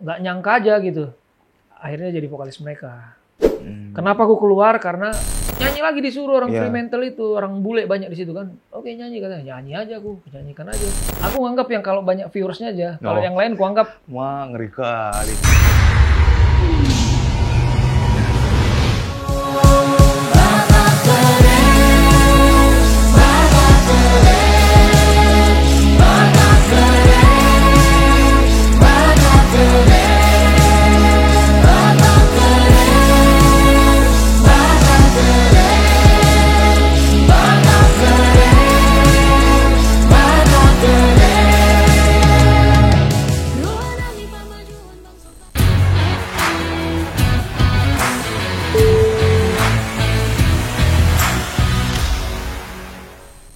nggak nyangka aja gitu. Akhirnya jadi vokalis mereka. Kenapa aku keluar? Karena nyanyi lagi disuruh orang Fremantle itu, orang bule banyak di situ kan. Oke nyanyi katanya, nyanyi aja aku, nyanyikan aja. Aku nganggap yang kalau banyak viewersnya aja, kalau yang lain aku anggap wah ngeri kali.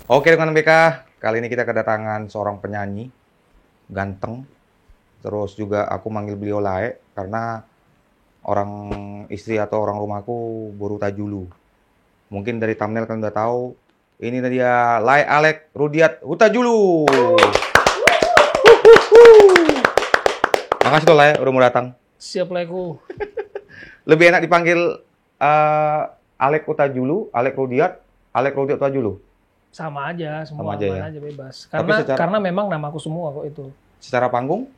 Oke dengan BK, kali ini kita kedatangan seorang penyanyi ganteng. Terus juga aku manggil beliau Lae karena orang istri atau orang rumahku baru tajulu. Mungkin dari thumbnail kalian udah tahu, ini dia Lae Alek Rudiat Hutajulu. Makasih tuh Lae udah mau datang. siap lah aku. Lebih enak dipanggil Alek Hutajulu, Alek Rudiat Hutajulu. Sama aja, semua Sama aja aman ya? aja bebas. Tapi Karena memang namaku semua kok itu. Secara panggung,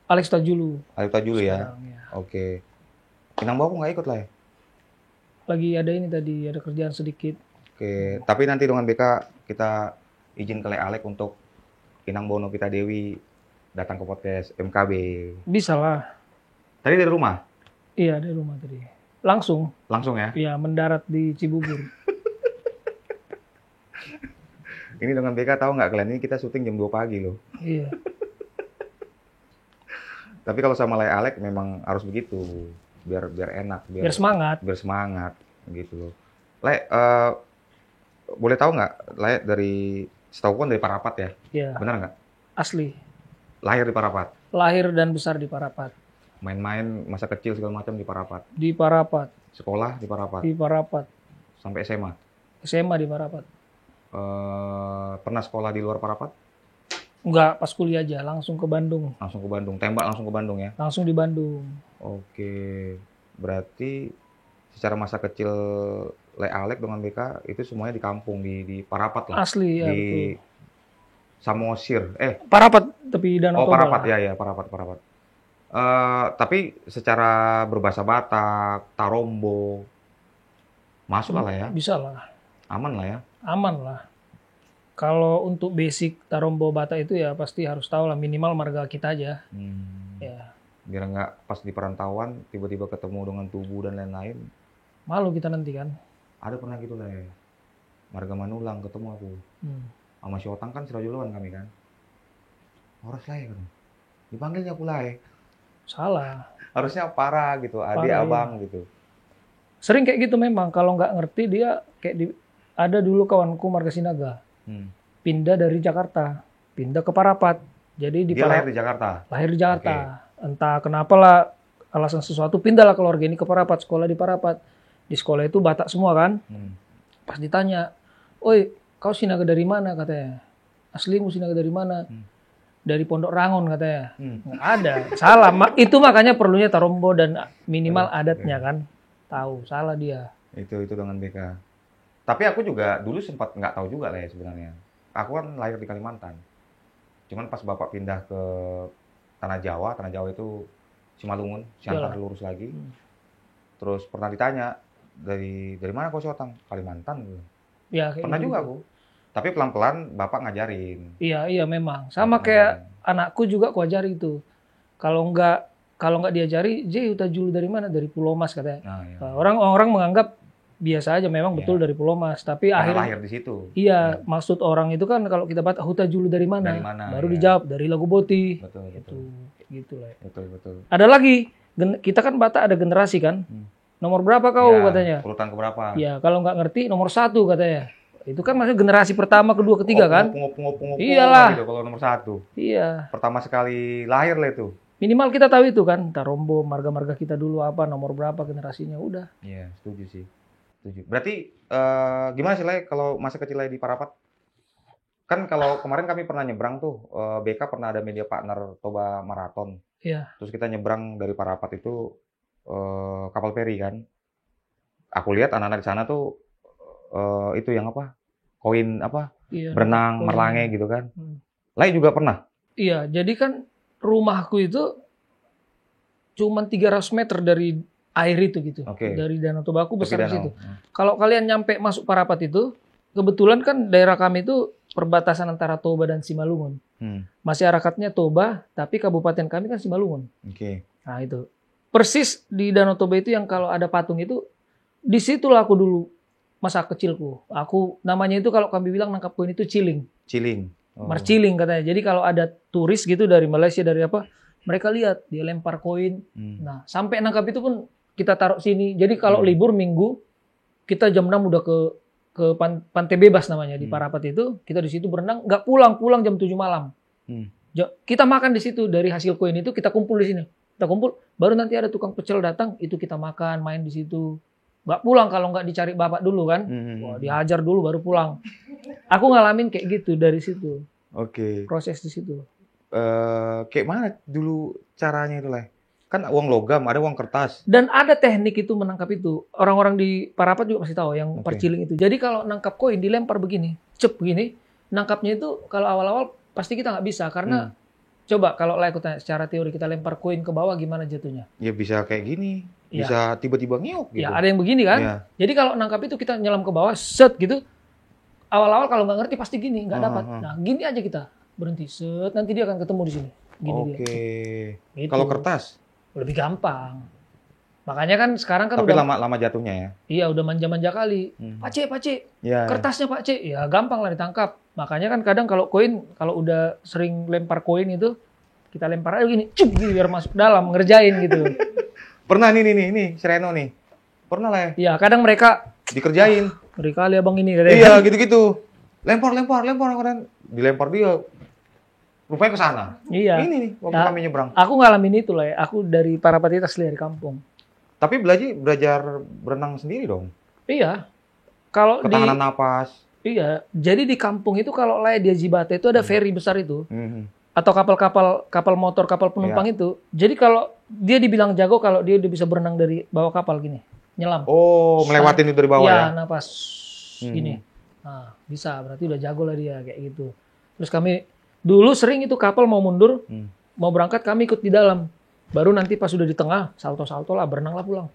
Alex Tajulu. Alek Hutajulu ya. Sekarang, ya. Oke. Inang Bau aku nggak ikut lah ya. Lagi ada ini tadi, ada kerjaan sedikit. Oke, tapi nanti dengan BK kita izin ke Le Alek untuk Inang Bono Pita Dewi datang ke podcast MKB. Bisa lah. Tadi dari rumah? Iya, dari rumah tadi. Langsung. Langsung ya? Iya, mendarat di Cibubur. Ini dengan BK tahu nggak kalian, ini kita syuting jam 2 pagi loh. Iya. Tapi kalau sama Le Alek memang harus begitu. Biar enak. Biar semangat. Biar semangat gitu loh. Le, boleh tahu nggak, Le dari setahu kan dari Parapat ya? Iya. Benar nggak? Asli. Lahir di Parapat? Lahir dan besar di Parapat. Main-main masa kecil segala macam di Parapat? Di Parapat. Sekolah di Parapat? Di Parapat. Sampai SMA? SMA di Parapat. Pernah sekolah di luar Parapat? Enggak, pas kuliah aja. Langsung ke Bandung. Langsung ke Bandung? Tembak langsung ke Bandung ya? Langsung di Bandung. Oke. Berarti secara masa kecil Le Alek dengan BK itu semuanya di kampung, di Parapat lah? Asli, ya di betul. Samosir. Parapat, tepi Danau Toba. Parapat, ya, Parapat. Tapi secara berbahasa Batak, Tarombo, masuk lah ya? Bisa lah. Aman lah ya? Aman lah. Kalau untuk basic Tarombo Batak itu ya pasti harus tahu lah, minimal marga kita aja. Ya. Biar nggak pas di perantauan tiba-tiba ketemu dengan tubuh dan lain-lain. Malu kita nanti kan. Ada pernah gitu lah ya. Marga Manulang ketemu aku. Sama si Otang kan serajuluan kami kan. Horas lah ya kan. Dipanggilnya aku lah ya. Salah. Harusnya parah gitu, adik Parah, abang gitu. Sering kayak gitu memang. Kalau nggak ngerti dia kayak ada dulu kawanku marga Sinaga. Pindah dari Jakarta. Pindah ke Parapat. Jadi Dia lahir di Jakarta? Lahir di Jakarta. Okay. Entah kenapa lah, alasan sesuatu, pindahlah keluarga ini ke Parapat. Sekolah di Parapat. Di sekolah itu Batak semua kan. Pas ditanya, "Oi, kau Sinaga dari mana?" katanya. "Aslimu Sinaga dari mana?" "Dari Pondok Rangon," katanya. Nggak ada. Salah. Itu makanya perlunya Tarombo dan minimal adatnya kan. Tahu. Salah dia. Itu dengan BK. Tapi aku juga dulu sempat nggak tahu juga lah ya sebenarnya. Aku kan lahir di Kalimantan. Cuman pas bapak pindah ke Tanah Jawa itu Simalungun, Siantar lurus lagi. Terus pernah ditanya, dari mana kau Otang? Kalimantan gitu. Ya, pernah juga aku. Tapi pelan-pelan bapak ngajarin. Iya memang. Sama kayak anakku juga aku ajari itu. Kalau nggak diajari, Hutajulu dari mana? Dari Pulau Mas katanya. Orang menganggap biasa aja, memang betul dari Pulau Mas. Tapi akhirnya lahir di situ. Iya, maksud orang itu kan kalau kita Batak, Hutajulu dari mana? Baru dijawab dari Lagu Boti. Betul. Gitu lah. Betul. Ada lagi, kita kan Batak ada generasi kan. Nomor berapa kau katanya? Urutan keberapa? Iya, kalau nggak ngerti nomor 1 katanya. Itu kan masih generasi pertama, kedua, ketiga kan? Iyalah. Gitu, kalau nomor 1. Iya. Pertama sekali lahir lah itu. Minimal kita tahu itu kan, Tarombo, marga-marga kita dulu apa, nomor berapa generasinya, udah. Iya, setuju sih. Berarti gimana sih Le kalau masa kecil Le di Parapat? Kan kalau kemarin kami pernah nyebrang tuh, BK pernah ada media partner Toba Marathon. Iya. Terus kita nyebrang dari Parapat itu kapal feri kan. Aku lihat anak-anak di sana tuh itu yang apa? Koin apa? Iya, nangkap Berenang, koin. merange gitu kan. Lai juga pernah. Iya, jadi kan rumahku itu cuma 300 meter dari air itu gitu. Oke. Dari Danau Toba aku besar di Tepi situ. danau. Kalau kalian nyampe masuk Parapat itu, kebetulan kan daerah kami itu perbatasan antara Toba dan Simalungun. Masyarakatnya Toba, tapi kabupaten kami kan Simalungun. Oke. Nah itu. Persis di Danau Toba itu yang kalau ada patung itu, disitulah aku dulu masa kecilku. Aku namanya itu kalau kami bilang nangkap koin itu ciling. Ciling. Oh. Marciling katanya. Jadi kalau ada turis gitu dari Malaysia dari apa, mereka lihat dia lempar koin. Nah, sampai nangkap itu pun kita taruh sini. Jadi kalau libur minggu kita jam 6 udah ke pantai bebas namanya di Parapat itu, kita di situ berenang, nggak pulang jam 7 malam. Kita makan di situ dari hasil koin itu kita kumpul di sini. Kita kumpul, baru nanti ada tukang pecel datang, itu kita makan, main di situ. Nggak pulang kalau nggak dicari bapak dulu kan. Wah, dihajar dulu baru pulang. Aku ngalamin kayak gitu dari situ. Oke. Proses di situ. Kayak mana dulu caranya itu lah? Kan uang logam, ada uang kertas. Dan ada teknik itu menangkap itu. Orang-orang di Parapat juga pasti tahu yang perciling itu. Jadi kalau nangkap koin dilempar begini, cep begini, nangkapnya itu kalau awal-awal pasti kita nggak bisa karena coba kalau aku tanya secara teori kita lempar koin ke bawah gimana jatuhnya? Ya bisa kayak gini, bisa tiba-tiba ngiuk gitu. Ya ada yang begini kan. Ya. Jadi kalau nangkap itu kita nyelam ke bawah, set gitu. Awal-awal kalau nggak ngerti pasti gini, nggak dapat. Nah gini aja kita berhenti, set nanti dia akan ketemu di sini. Gini dia. Gitu. Kalau kertas? Lebih gampang. Makanya kan sekarang kan tapi udah lama jatuhnya ya. Iya, udah manja-manja kali. Pak C, Ya, kertasnya Pak C. Ya gampang lah ditangkap. Makanya kan kadang kalau koin, kalau udah sering lempar koin itu, kita lempar aja gini, cup gitu biar masuk dalam, ngerjain gitu. Pernah nih, Sereno nih. Pernah lah ya. Iya, kadang mereka dikerjain. Ngeri kali abang ini. Katanya. Iya, gitu-gitu. Lempar. Dilempar dia. Rupanya ke sana. Iya. Ini nih, waktu kami nyebrang. Aku ngalamin itu lah ya. Aku dari Parapat asli dari kampung. Tapi belajar berenang sendiri dong. Iya. Kalau ketahanan napas. Iya. Jadi di kampung itu kalau Laya di Ajibate itu ada ferry besar itu. Atau kapal motor, kapal penumpang itu. Jadi kalau dia dibilang jago kalau dia udah bisa berenang dari bawah kapal gini. Nyelam. Oh, melewatin itu dari bawah ya? Iya, napas. Gini. Nah, bisa. Berarti udah jago lah dia kayak gitu. Terus kami dulu sering itu kapal mau mundur, mau berangkat kami ikut di dalam. Baru nanti pas sudah di tengah, salto-salto lah, berenang lah pulang.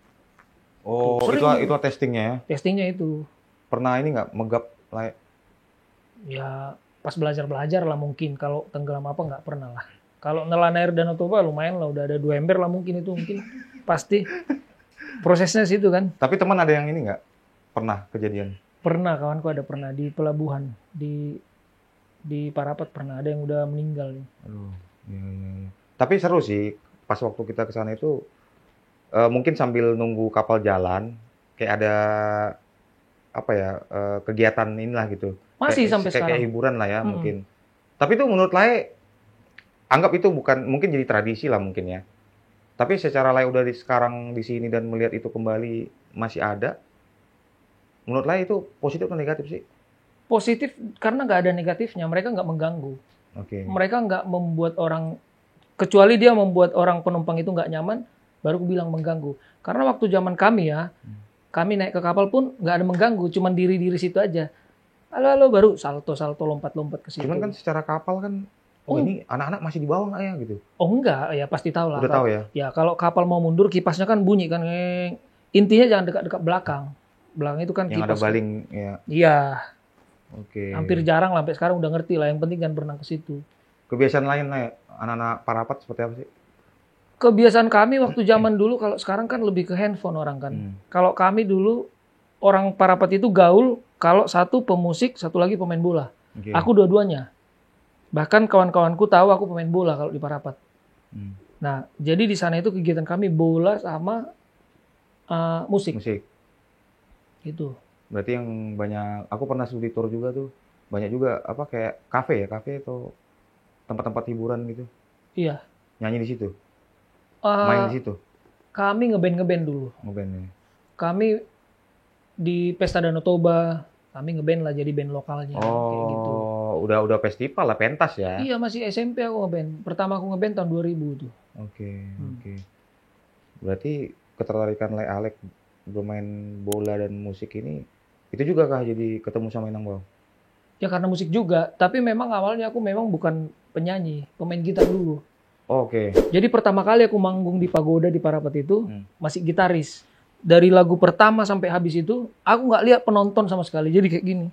Oh, itu testingnya ya? Testingnya itu. Pernah ini nggak megap lah? Ya, pas belajar lah mungkin. Kalau tenggelam apa nggak pernah lah. Kalau nelan air Danau Toba lumayan lah, udah ada 2 ember lah mungkin itu. Mungkin pasti prosesnya situ kan. Tapi teman ada yang ini nggak? Pernah kejadian? Pernah, kawanku ada pernah di pelabuhan. Di Parapat pernah ada yang udah meninggal. Aduh, iya. Tapi seru sih pas waktu kita ke sana itu mungkin sambil nunggu kapal jalan kayak ada apa ya kegiatan inilah gitu. Masih sampai sekarang. Kayak hiburan lah ya mungkin. Tapi itu menurut Lai anggap itu bukan mungkin jadi tradisi lah mungkin ya. Tapi secara Lai udah sekarang di sini dan melihat itu kembali masih ada. Menurut Lai itu positif atau negatif sih? Positif karena nggak ada negatifnya, mereka nggak mengganggu. Mereka nggak membuat orang, kecuali dia membuat orang penumpang itu nggak nyaman, baru aku bilang mengganggu. Karena waktu zaman kami ya, kami naik ke kapal pun nggak ada mengganggu, cuman diri situ aja. Halo, baru salto, lompat ke situ. Cuman kan secara kapal kan, ini anak-anak masih di bawah nggak ya gitu? Oh enggak, ya pasti tahu lah. Udah tahu ya? Ya kalau kapal mau mundur, kipasnya kan bunyi kan. Intinya jangan dekat-dekat belakang. Belakang itu kan yang kipas. Yang ada baling ya. Iya. Oke. Hampir jarang lah, sampai sekarang udah ngerti lah. Yang penting kan berenang ke situ. Kebiasaan lain lah ya, anak-anak Parapat seperti apa sih? Kebiasaan kami waktu zaman dulu, kalau sekarang kan lebih ke handphone orang kan. Kalau kami dulu, orang Parapat itu gaul, kalau satu pemusik, satu lagi pemain bola. Aku dua-duanya. Bahkan kawan-kawanku tahu aku pemain bola kalau di Parapat. Nah, jadi di sana itu kegiatan kami bola sama musik. Gitu. Berarti yang banyak, aku pernah studi tour juga tuh, banyak juga apa kayak kafe atau tempat-tempat hiburan gitu. Iya. Nyanyi di situ. Main di situ. Kami ngeband dulu. Ngeband ya. Kami di Pesta Danau Toba, kami ngeband lah jadi band lokalnya kayak gitu. Oh, udah festival lah, pentas ya? Iya, masih SMP aku ngeband. Pertama aku ngeband tahun 2000 tuh. Oke. Berarti ketertarikan Le Alek bermain bola dan musik ini, itu juga kah jadi ketemu sama Inang Bang? Ya karena musik juga, tapi memang awalnya aku memang bukan penyanyi, pemain gitar dulu. Oke. Jadi pertama kali aku manggung di Pagoda di Parapat itu, masih gitaris. Dari lagu pertama sampai habis itu, aku nggak lihat penonton sama sekali. Jadi kayak gini.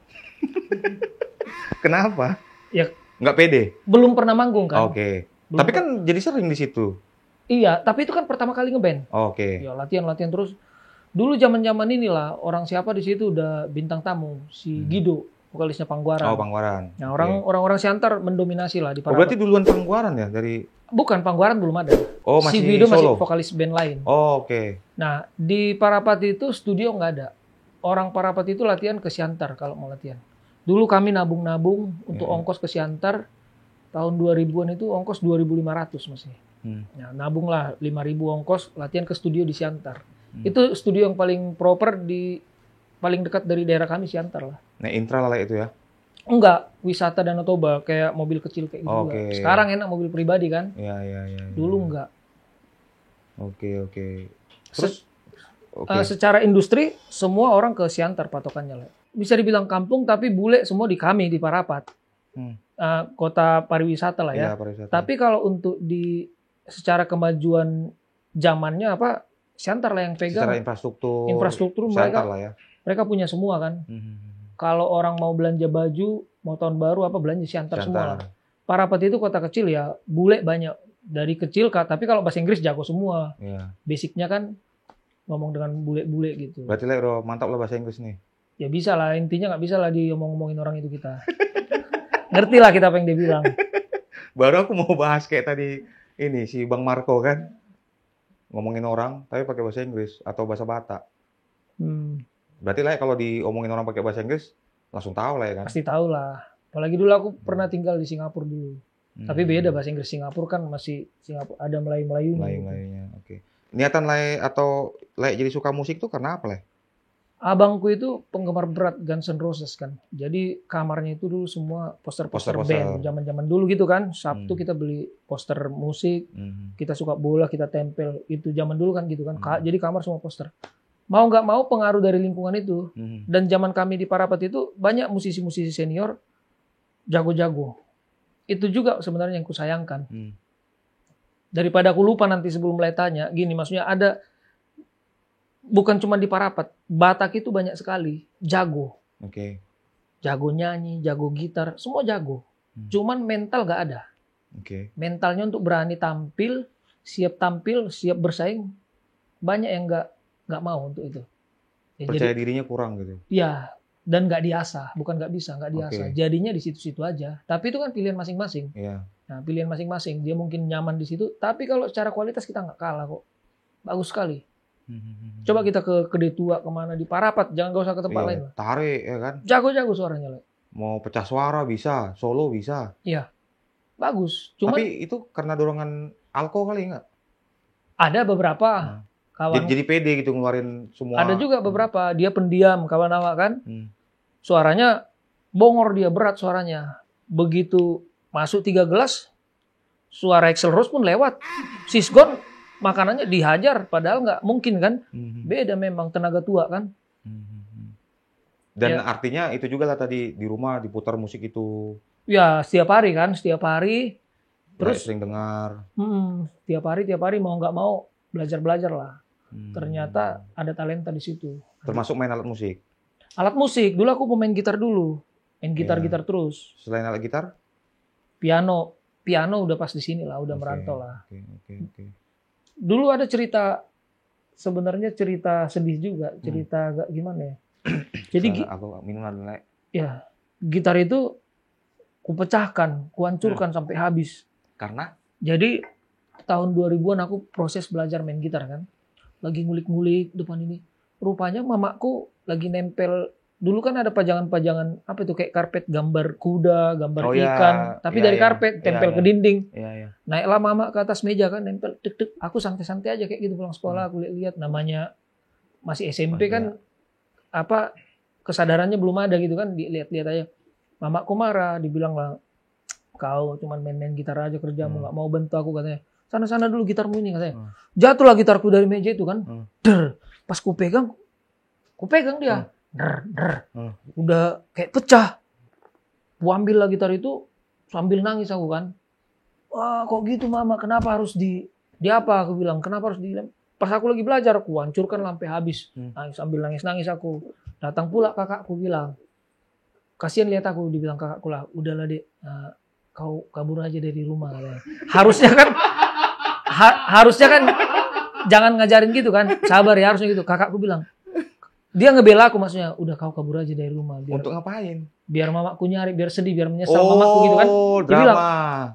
Kenapa? Ya Nggak pede? belum pernah manggung kan. Oke. Tapi kan jadi sering di situ. Iya, tapi itu kan pertama kali ngeband. Oke. Ya latihan terus. Dulu zaman-zaman inilah orang siapa di situ udah bintang tamu, si Guido, vokalisnya Pangguaran. Oh, Pangguaran. Nah, orang-orang Siantar mendominasi lah di Oh, Parapat. berarti duluan Pangguaran ya dari... Bukan, Pangguaran belum ada. Oh, masih si Guido masih solo? vokalis band lain. Oh, oke. Nah, di Parapat itu studio nggak ada. Orang Parapat itu latihan ke Siantar kalau mau latihan. Dulu kami nabung-nabung untuk ongkos ke Siantar. Tahun 2000-an itu ongkos 2.500 masih. Nah, nabung lah 5.000 ongkos latihan ke studio di Siantar. Itu studio yang paling proper paling dekat dari daerah kami Siantar lah. Nah, intra lah itu ya? Enggak, wisata Danau Toba kayak mobil kecil kayak gitu juga. Sekarang enak mobil pribadi kan? Iya. Dulu enggak. Oke. Terus secara industri semua orang ke Siantar patokannya lah. Bisa dibilang kampung tapi bule semua di kami di Parapat. Kota pariwisata lah ya. Iya, pariwisata. Tapi kalau untuk secara kemajuan zamannya Siantar lah yang pegang. Secara infrastruktur mereka lah ya. Mereka punya semua kan. Kalau orang mau belanja baju, mau tahun baru belanja Siantar semua lah. Parapat itu kota kecil ya, bule banyak. Dari kecil tapi kalau bahasa Inggris jago semua. Iya. Basicnya kan ngomong dengan bule-bule gitu. Berarti lah udah mantap lah bahasa Inggris nih. Ya bisa lah, intinya nggak bisa lah diomong-omongin orang itu kita. Ngerti lah kita apa yang dia bilang. Baru aku mau bahas kayak tadi ini si Bang Marco kan. Ngomongin orang tapi pakai bahasa Inggris atau bahasa Batak. Berarti lah kalau diomongin orang pakai bahasa Inggris langsung tahu lah ya kan? Pasti tahu lah. Apalagi dulu aku pernah tinggal di Singapura dulu. Tapi beda bahasa Inggris Singapura kan masih Singapura ada Melayu-Melayunya. Melayu-Melayunya, oke. Niatan Lai atau Lai jadi suka musik tuh karena apa Lai? Abangku itu penggemar berat Guns N' Roses kan. Jadi kamarnya itu dulu semua poster-poster band. Zaman-zaman dulu gitu kan. Sabtu kita beli poster musik. Kita suka bola, kita tempel. Itu zaman dulu kan gitu kan. Jadi kamar semua poster. Mau nggak mau pengaruh dari lingkungan itu. Dan zaman kami di Parapat itu banyak musisi-musisi senior jago-jago. Itu juga sebenarnya yang kusayangkan. Daripada aku lupa nanti sebelum mulai tanya. Gini maksudnya ada... Bukan cuma di Parapat, Batak itu banyak sekali jago. Oke. Jago nyanyi, jago gitar, semua jago. Cuman mental gak ada. Oke. Mentalnya untuk berani tampil, siap bersaing, banyak yang nggak mau untuk itu. Ya, percaya dirinya kurang gitu. Ya, dan nggak diasah, bukan nggak bisa, nggak diasah. Jadinya di situ-situ aja. Tapi itu kan pilihan masing-masing. Iya. Nah, pilihan masing-masing. Dia mungkin nyaman di situ, tapi kalau secara kualitas kita nggak kalah kok. Bagus sekali. Coba kita ke Detua kemana di Parapat, jangan gak usah ke tempat lain. Tarik ya kan. Jago-jago suaranya lah. Mau pecah suara bisa, solo bisa. Iya, bagus. Cuman, tapi itu karena dorongan alkohol kali nggak? Ada beberapa kawan. Jadi pede gitu ngeluarin semua. Ada juga beberapa dia pendiam kawan awak kan. Suaranya bongor dia berat suaranya. Begitu masuk 3 gelas, suara Axl Rose pun lewat. Sisgon makanannya dihajar, padahal nggak mungkin kan. Beda memang tenaga tua kan. Dan artinya itu juga lah tadi di rumah diputar musik itu. Ya setiap hari kan, setiap hari. Terus sering dengar. Tiap hari mau nggak mau belajar lah. Ternyata ada talenta di situ. Termasuk main alat musik. Alat musik, dulu aku pemain gitar dulu. Main gitar terus. Selain alat gitar? Piano udah pas di sini lah, udah merantau lah. Oke. Dulu ada cerita, sebenarnya cerita sedih juga, cerita agak gimana ya. Jadi aku minum dulu. Ya, gitar itu kupecahkan, kuhancurkan sampai habis. Karena? Jadi tahun 2000-an aku proses belajar main gitar kan. Lagi ngulik-ngulik depan ini. Rupanya mamaku lagi nempel. Dulu kan ada pajangan-pajangan apa itu kayak karpet gambar kuda, gambar ikan, tapi dari karpet tempel ke dinding. Naiklah mama ke atas meja kan nempel, tek. Aku santai-santai aja kayak gitu pulang sekolah, aku lihat namanya masih SMP kan, apa kesadarannya belum ada gitu kan, dilihat-lihat aja. Mamaku marah, dibilang lah, kau cuman main-main gitar aja kerjamu, nggak mau bantu aku katanya. Sana-sana dulu gitarmu ini katanya. Jatuhlah gitarku dari meja itu kan. Der. Pas ku pegang dia. Der, der. Udah kayak pecah. Ku ambil lah gitar itu sambil nangis aku kan. Wah kok gitu mama, kenapa harus di apa? Aku bilang, kenapa harus pas aku lagi belajar, aku hancurkan sampai habis. Sambil nangis-nangis aku. Datang pula kakakku bilang, kasihan lihat aku, dibilang kakakku lah, udahlah dek, kau kabur aja dari rumah. Harusnya kan, harusnya kan jangan ngajarin gitu kan, sabar ya harusnya gitu. Kakakku bilang, dia ngebela aku maksudnya, udah kau kabur aja dari rumah. Biar, untuk ngapain? Biar mamaku nyari, biar sedih, biar menyesal mamaku gitu kan. Dia bilang,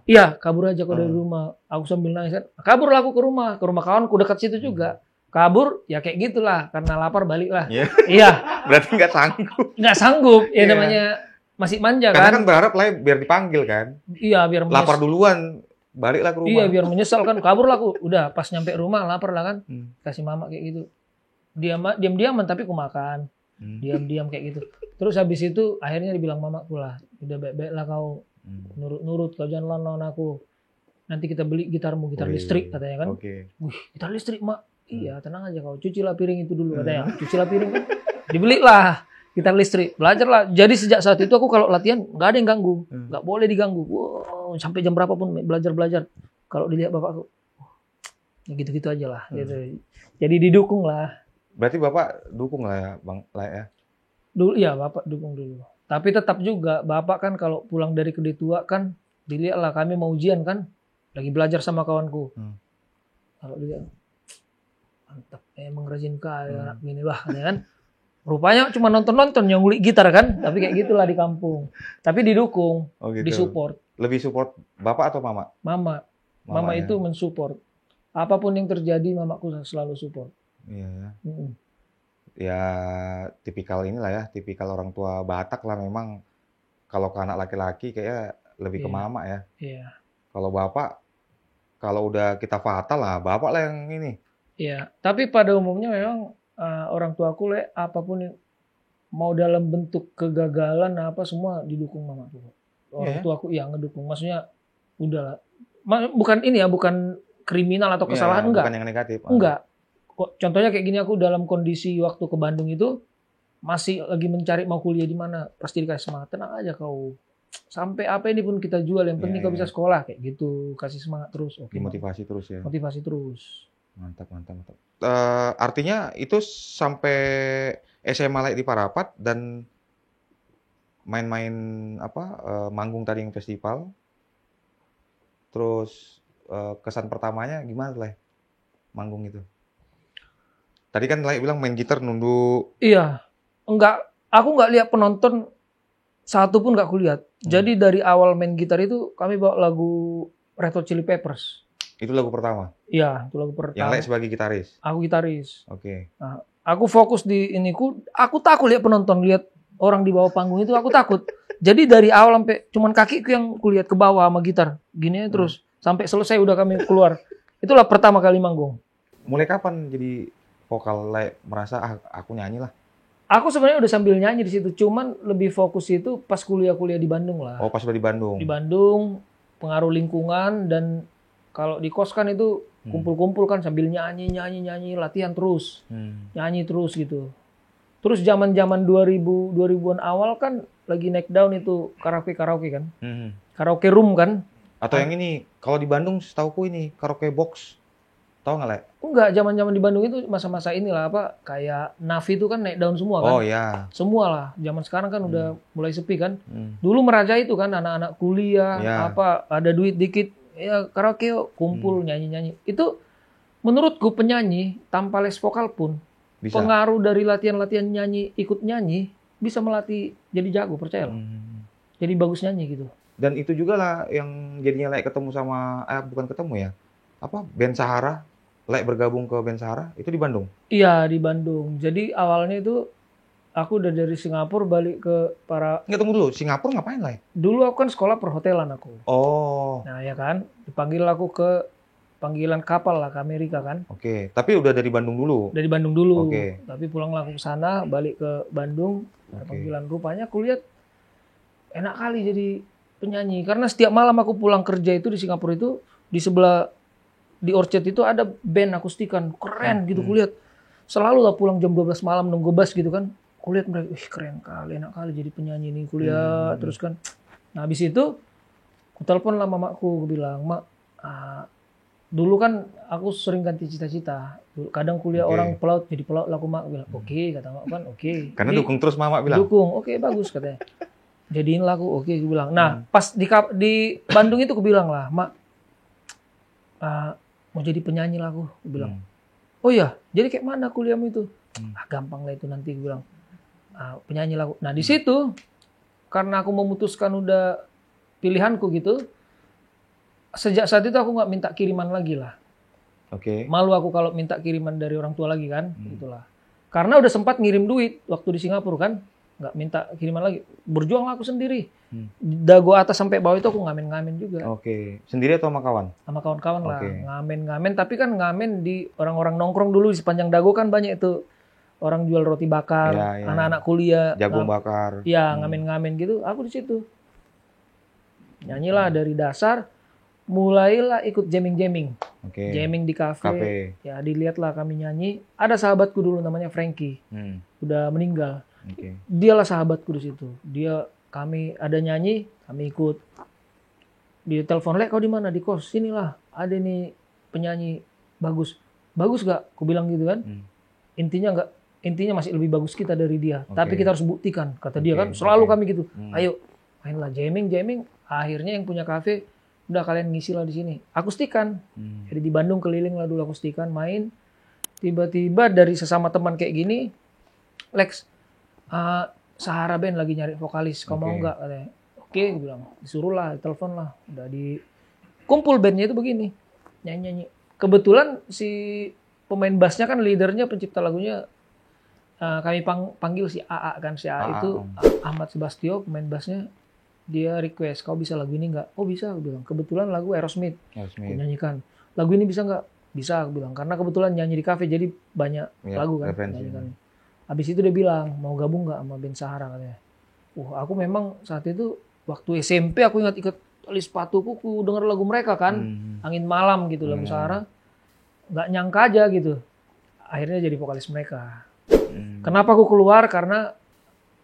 iya kabur aja kau dari rumah. Aku sambil nangis kan, kabur lah aku ke rumah kawanku dekat situ juga. Kabur, ya kayak gitulah, karena lapar balik lah. Iya. Berarti nggak sanggup. Nggak sanggup, ya namanya masih manja karena kan. Kan berharap lah biar dipanggil kan. Iya, biar lapar duluan, baliklah ke rumah. Iya, biar menyesal kan, kabur lah aku. Udah, pas nyampe rumah lapar lah kan. Kasih mama kayak gitu. Diam-diaman tapi aku makan. Diam-diam kayak gitu. Terus habis itu akhirnya dibilang mamaku lah, udah baik-baik lah kau. Nurut-nurut, kau jangan lawan aku. Nanti kita beli gitarmu, gitar listrik katanya kan. Wih, gitar listrik mak. Iya, tenang aja kau. Cucilah piring itu dulu katanya. Cucilah piring kan. Dibelilah gitar listrik. Belajarlah. Jadi sejak saat itu aku kalau latihan nggak ada yang ganggu. Nggak boleh diganggu. Wow, sampai jam berapapun belajar. Kalau dilihat bapakku, ya gitu-gitu aja lah. Gitu. Jadi didukung lah. Berarti bapak dukung lah ya, Bang Lai ya? Dulu, iya bapak dukung dulu. Tapi tetap juga bapak kan kalau pulang dari gede tua kan, dilihat lah kami mau ujian kan, lagi belajar sama kawanku. Kalau dilihat, mantap, emang rajin kali anak gini lah, kan? Rupanya cuma nonton yang ngulik gitar kan, tapi kayak gitulah di kampung. Tapi didukung, disupport. Lebih support bapak atau mama? Mama ya? Itu mensupport. Apapun yang terjadi, mamaku selalu support. Iya ya. Ya tipikal inilah ya, tipikal orang tua Batak lah memang. Kalau ke anak laki-laki kayak lebih ke mama ya. Iya. Kalau bapak, kalau udah kita fatal lah, bapak lah yang ini. Iya, tapi pada umumnya memang orang tuaku apapun yang mau dalam bentuk kegagalan apa semua didukung mamaku. Orang tuaku ngedukung. Maksudnya udahlah. Bukan ini ya, bukan kriminal atau kesalahan enggak. Bukan yang negatif. Enggak. Contohnya kayak gini, aku dalam kondisi waktu ke Bandung itu masih lagi mencari mau kuliah di mana, pasti dikasih semangat, tenang aja kau. Sampai apa ini pun kita jual, yang penting kau bisa sekolah kayak gitu, kasih semangat terus. Motivasi terus ya. Motivasi terus. Mantap. Artinya itu sampai SMA Lai di Parapat dan main-main manggung tadi yang festival. Terus kesan pertamanya gimana Lai manggung itu? Tadi kan Lai bilang main gitar nunduk. Iya, aku nggak lihat penonton satu pun nggak kulihat. Jadi dari awal main gitar itu kami bawa lagu Red Hot Chili Peppers. Itu lagu pertama? Iya, itu lagu pertama. Yang Lai sebagai gitaris? Aku gitaris. Oke. Nah, aku fokus di iniku, aku takut lihat penonton, lihat orang di bawah panggung itu aku takut. Jadi dari awal sampai cuman kakiku yang kulihat ke bawah sama gitar. Gini terus sampai selesai udah kami keluar. Itulah pertama kali manggung. Mulai kapan jadi vokal Lai merasa aku nyanyi lah? Aku sebenarnya udah sambil nyanyi di situ, cuman lebih fokus itu pas kuliah di Bandung lah. Oh, pas udah di Bandung. Di Bandung, pengaruh lingkungan, dan kalau di kos kan itu kumpul-kumpul kan sambil nyanyi, latihan terus. Nyanyi terus gitu. Terus zaman-zaman 2000-an awal kan lagi naik down itu karaoke kan. Karaoke room kan. Atau yang ini, kalau di Bandung setauku ini karaoke box. Tahu nggak, Le? Enggak, zaman-zaman di Bandung itu masa-masa inilah kayak Navi itu kan naik daun semua kan. Oh iya. Semua lah. Zaman sekarang kan udah mulai sepi kan. Dulu merajai itu kan anak-anak kuliah, ada duit dikit, ya karaoke kumpul nyanyi-nyanyi. Itu menurutku penyanyi tanpa les vokal pun bisa. Pengaruh dari latihan-latihan nyanyi, ikut nyanyi bisa melatih jadi jago, percayalah. Jadi bagus nyanyi gitu. Dan itu juga lah yang jadinya Lai ketemu sama bukan ketemu ya. Band Sahara. Lai bergabung ke band Sahara, itu di Bandung? Iya, di Bandung. Jadi awalnya itu aku udah dari Singapura balik ke Nggak, tunggu dulu, Singapura ngapain Lai? Dulu aku kan sekolah perhotelan aku. Oh. Nah ya kan, dipanggil aku ke panggilan kapal lah ke Amerika kan. Oke, tapi udah dari Bandung dulu? Dari Bandung dulu. Oke. Tapi pulang aku ke sana, balik ke Bandung, panggilan rupanya aku lihat enak kali jadi penyanyi. Karena setiap malam aku pulang kerja itu di Singapura itu, di sebelah, di Orchard itu ada band akustikan. Keren gitu kulihat. Selalu lah pulang jam 12 malam nunggu bus gitu kan. Kulihat mereka, wih keren kali, enak kali jadi penyanyi nih kuliah. Terus kan, nah habis itu, aku telepon lah mamaku, aku bilang, Mak, dulu kan aku sering ganti cita-cita. Kadang kuliah orang pelaut, jadi pelaut lah aku, Mak. Aku bilang, oke, kata Mak kan, oke. Karena dukung terus mama bilang? Dukung, oke bagus katanya. Jadiin lah aku, oke, aku bilang. Nah, pas di Bandung itu aku bilang lah, Mak, mau jadi penyanyi lah aku bilang. Oh iya, jadi kayak mana kuliahmu itu? Gampang lah itu nanti, aku bilang. Penyanyi lah aku. Nah, di situ, karena aku memutuskan udah pilihanku gitu, sejak saat itu aku nggak minta kiriman lagi lah. Malu aku kalau minta kiriman dari orang tua lagi kan, gitulah. Karena udah sempat ngirim duit waktu di Singapura kan, nggak minta kiriman lagi. Berjuang aku sendiri. Dago atas sampai bawah itu aku ngamen-ngamen juga. Sendiri atau sama kawan? Sama kawan-kawan lah, ngamen-ngamen. Tapi kan ngamen di orang-orang nongkrong dulu di sepanjang Dago kan banyak itu orang jual roti bakar, anak-anak kuliah, jagung bakar. Ya, ngamen-ngamen gitu. Aku di situ. Nyanyilah dari dasar. Mulailah ikut jamming-jamming. Jamming di kafe. Ya, dilihatlah kami nyanyi. Ada sahabatku dulu namanya Frankie. Udah meninggal. Dialah sahabatku di situ. Kami ada nyanyi, kami ikut. Dia telepon, "Lek, kau di mana?" "Di kos." "Sinilah, ada nih penyanyi bagus." "Bagus gak?" Aku bilang gitu kan. Intinya masih lebih bagus kita dari dia. Tapi kita harus buktikan, kata dia kan. Selalu kami gitu. Ayo, mainlah jamming. Akhirnya yang punya kafe, udah kalian ngisi lah di sini. Akustikan. Jadi di Bandung keliling lah dulu akustikan, main. Tiba-tiba dari sesama teman kayak gini, "Lex, Sahara Band lagi nyari vokalis, kamu mau nggak?" Katanya. Oke, gue bilang. Disuruh lah, telepon lah. Udah kumpul bandnya itu begini, nyanyi-nyanyi. Kebetulan si pemain bassnya kan leadernya, pencipta lagunya, kami panggil si AA kan. Si AA itu Ahmad Subastio, pemain bassnya. Dia request, "Kau bisa lagu ini nggak?" "Oh bisa," aku bilang. Kebetulan lagu Aerosmith. Aku nyanyikan. "Lagu ini bisa nggak?" "Bisa," aku bilang. Karena kebetulan nyanyi di kafe, jadi banyak lagu kan. Habis itu dia bilang, "Mau gabung nggak sama band Sahara?" Katanya. Aku memang saat itu, waktu SMP aku ingat ikut tali sepatuku, aku denger lagu mereka kan. Angin Malam gitu, lagu Sahara. Nggak nyangka aja gitu. Akhirnya jadi vokalis mereka. Kenapa aku keluar? Karena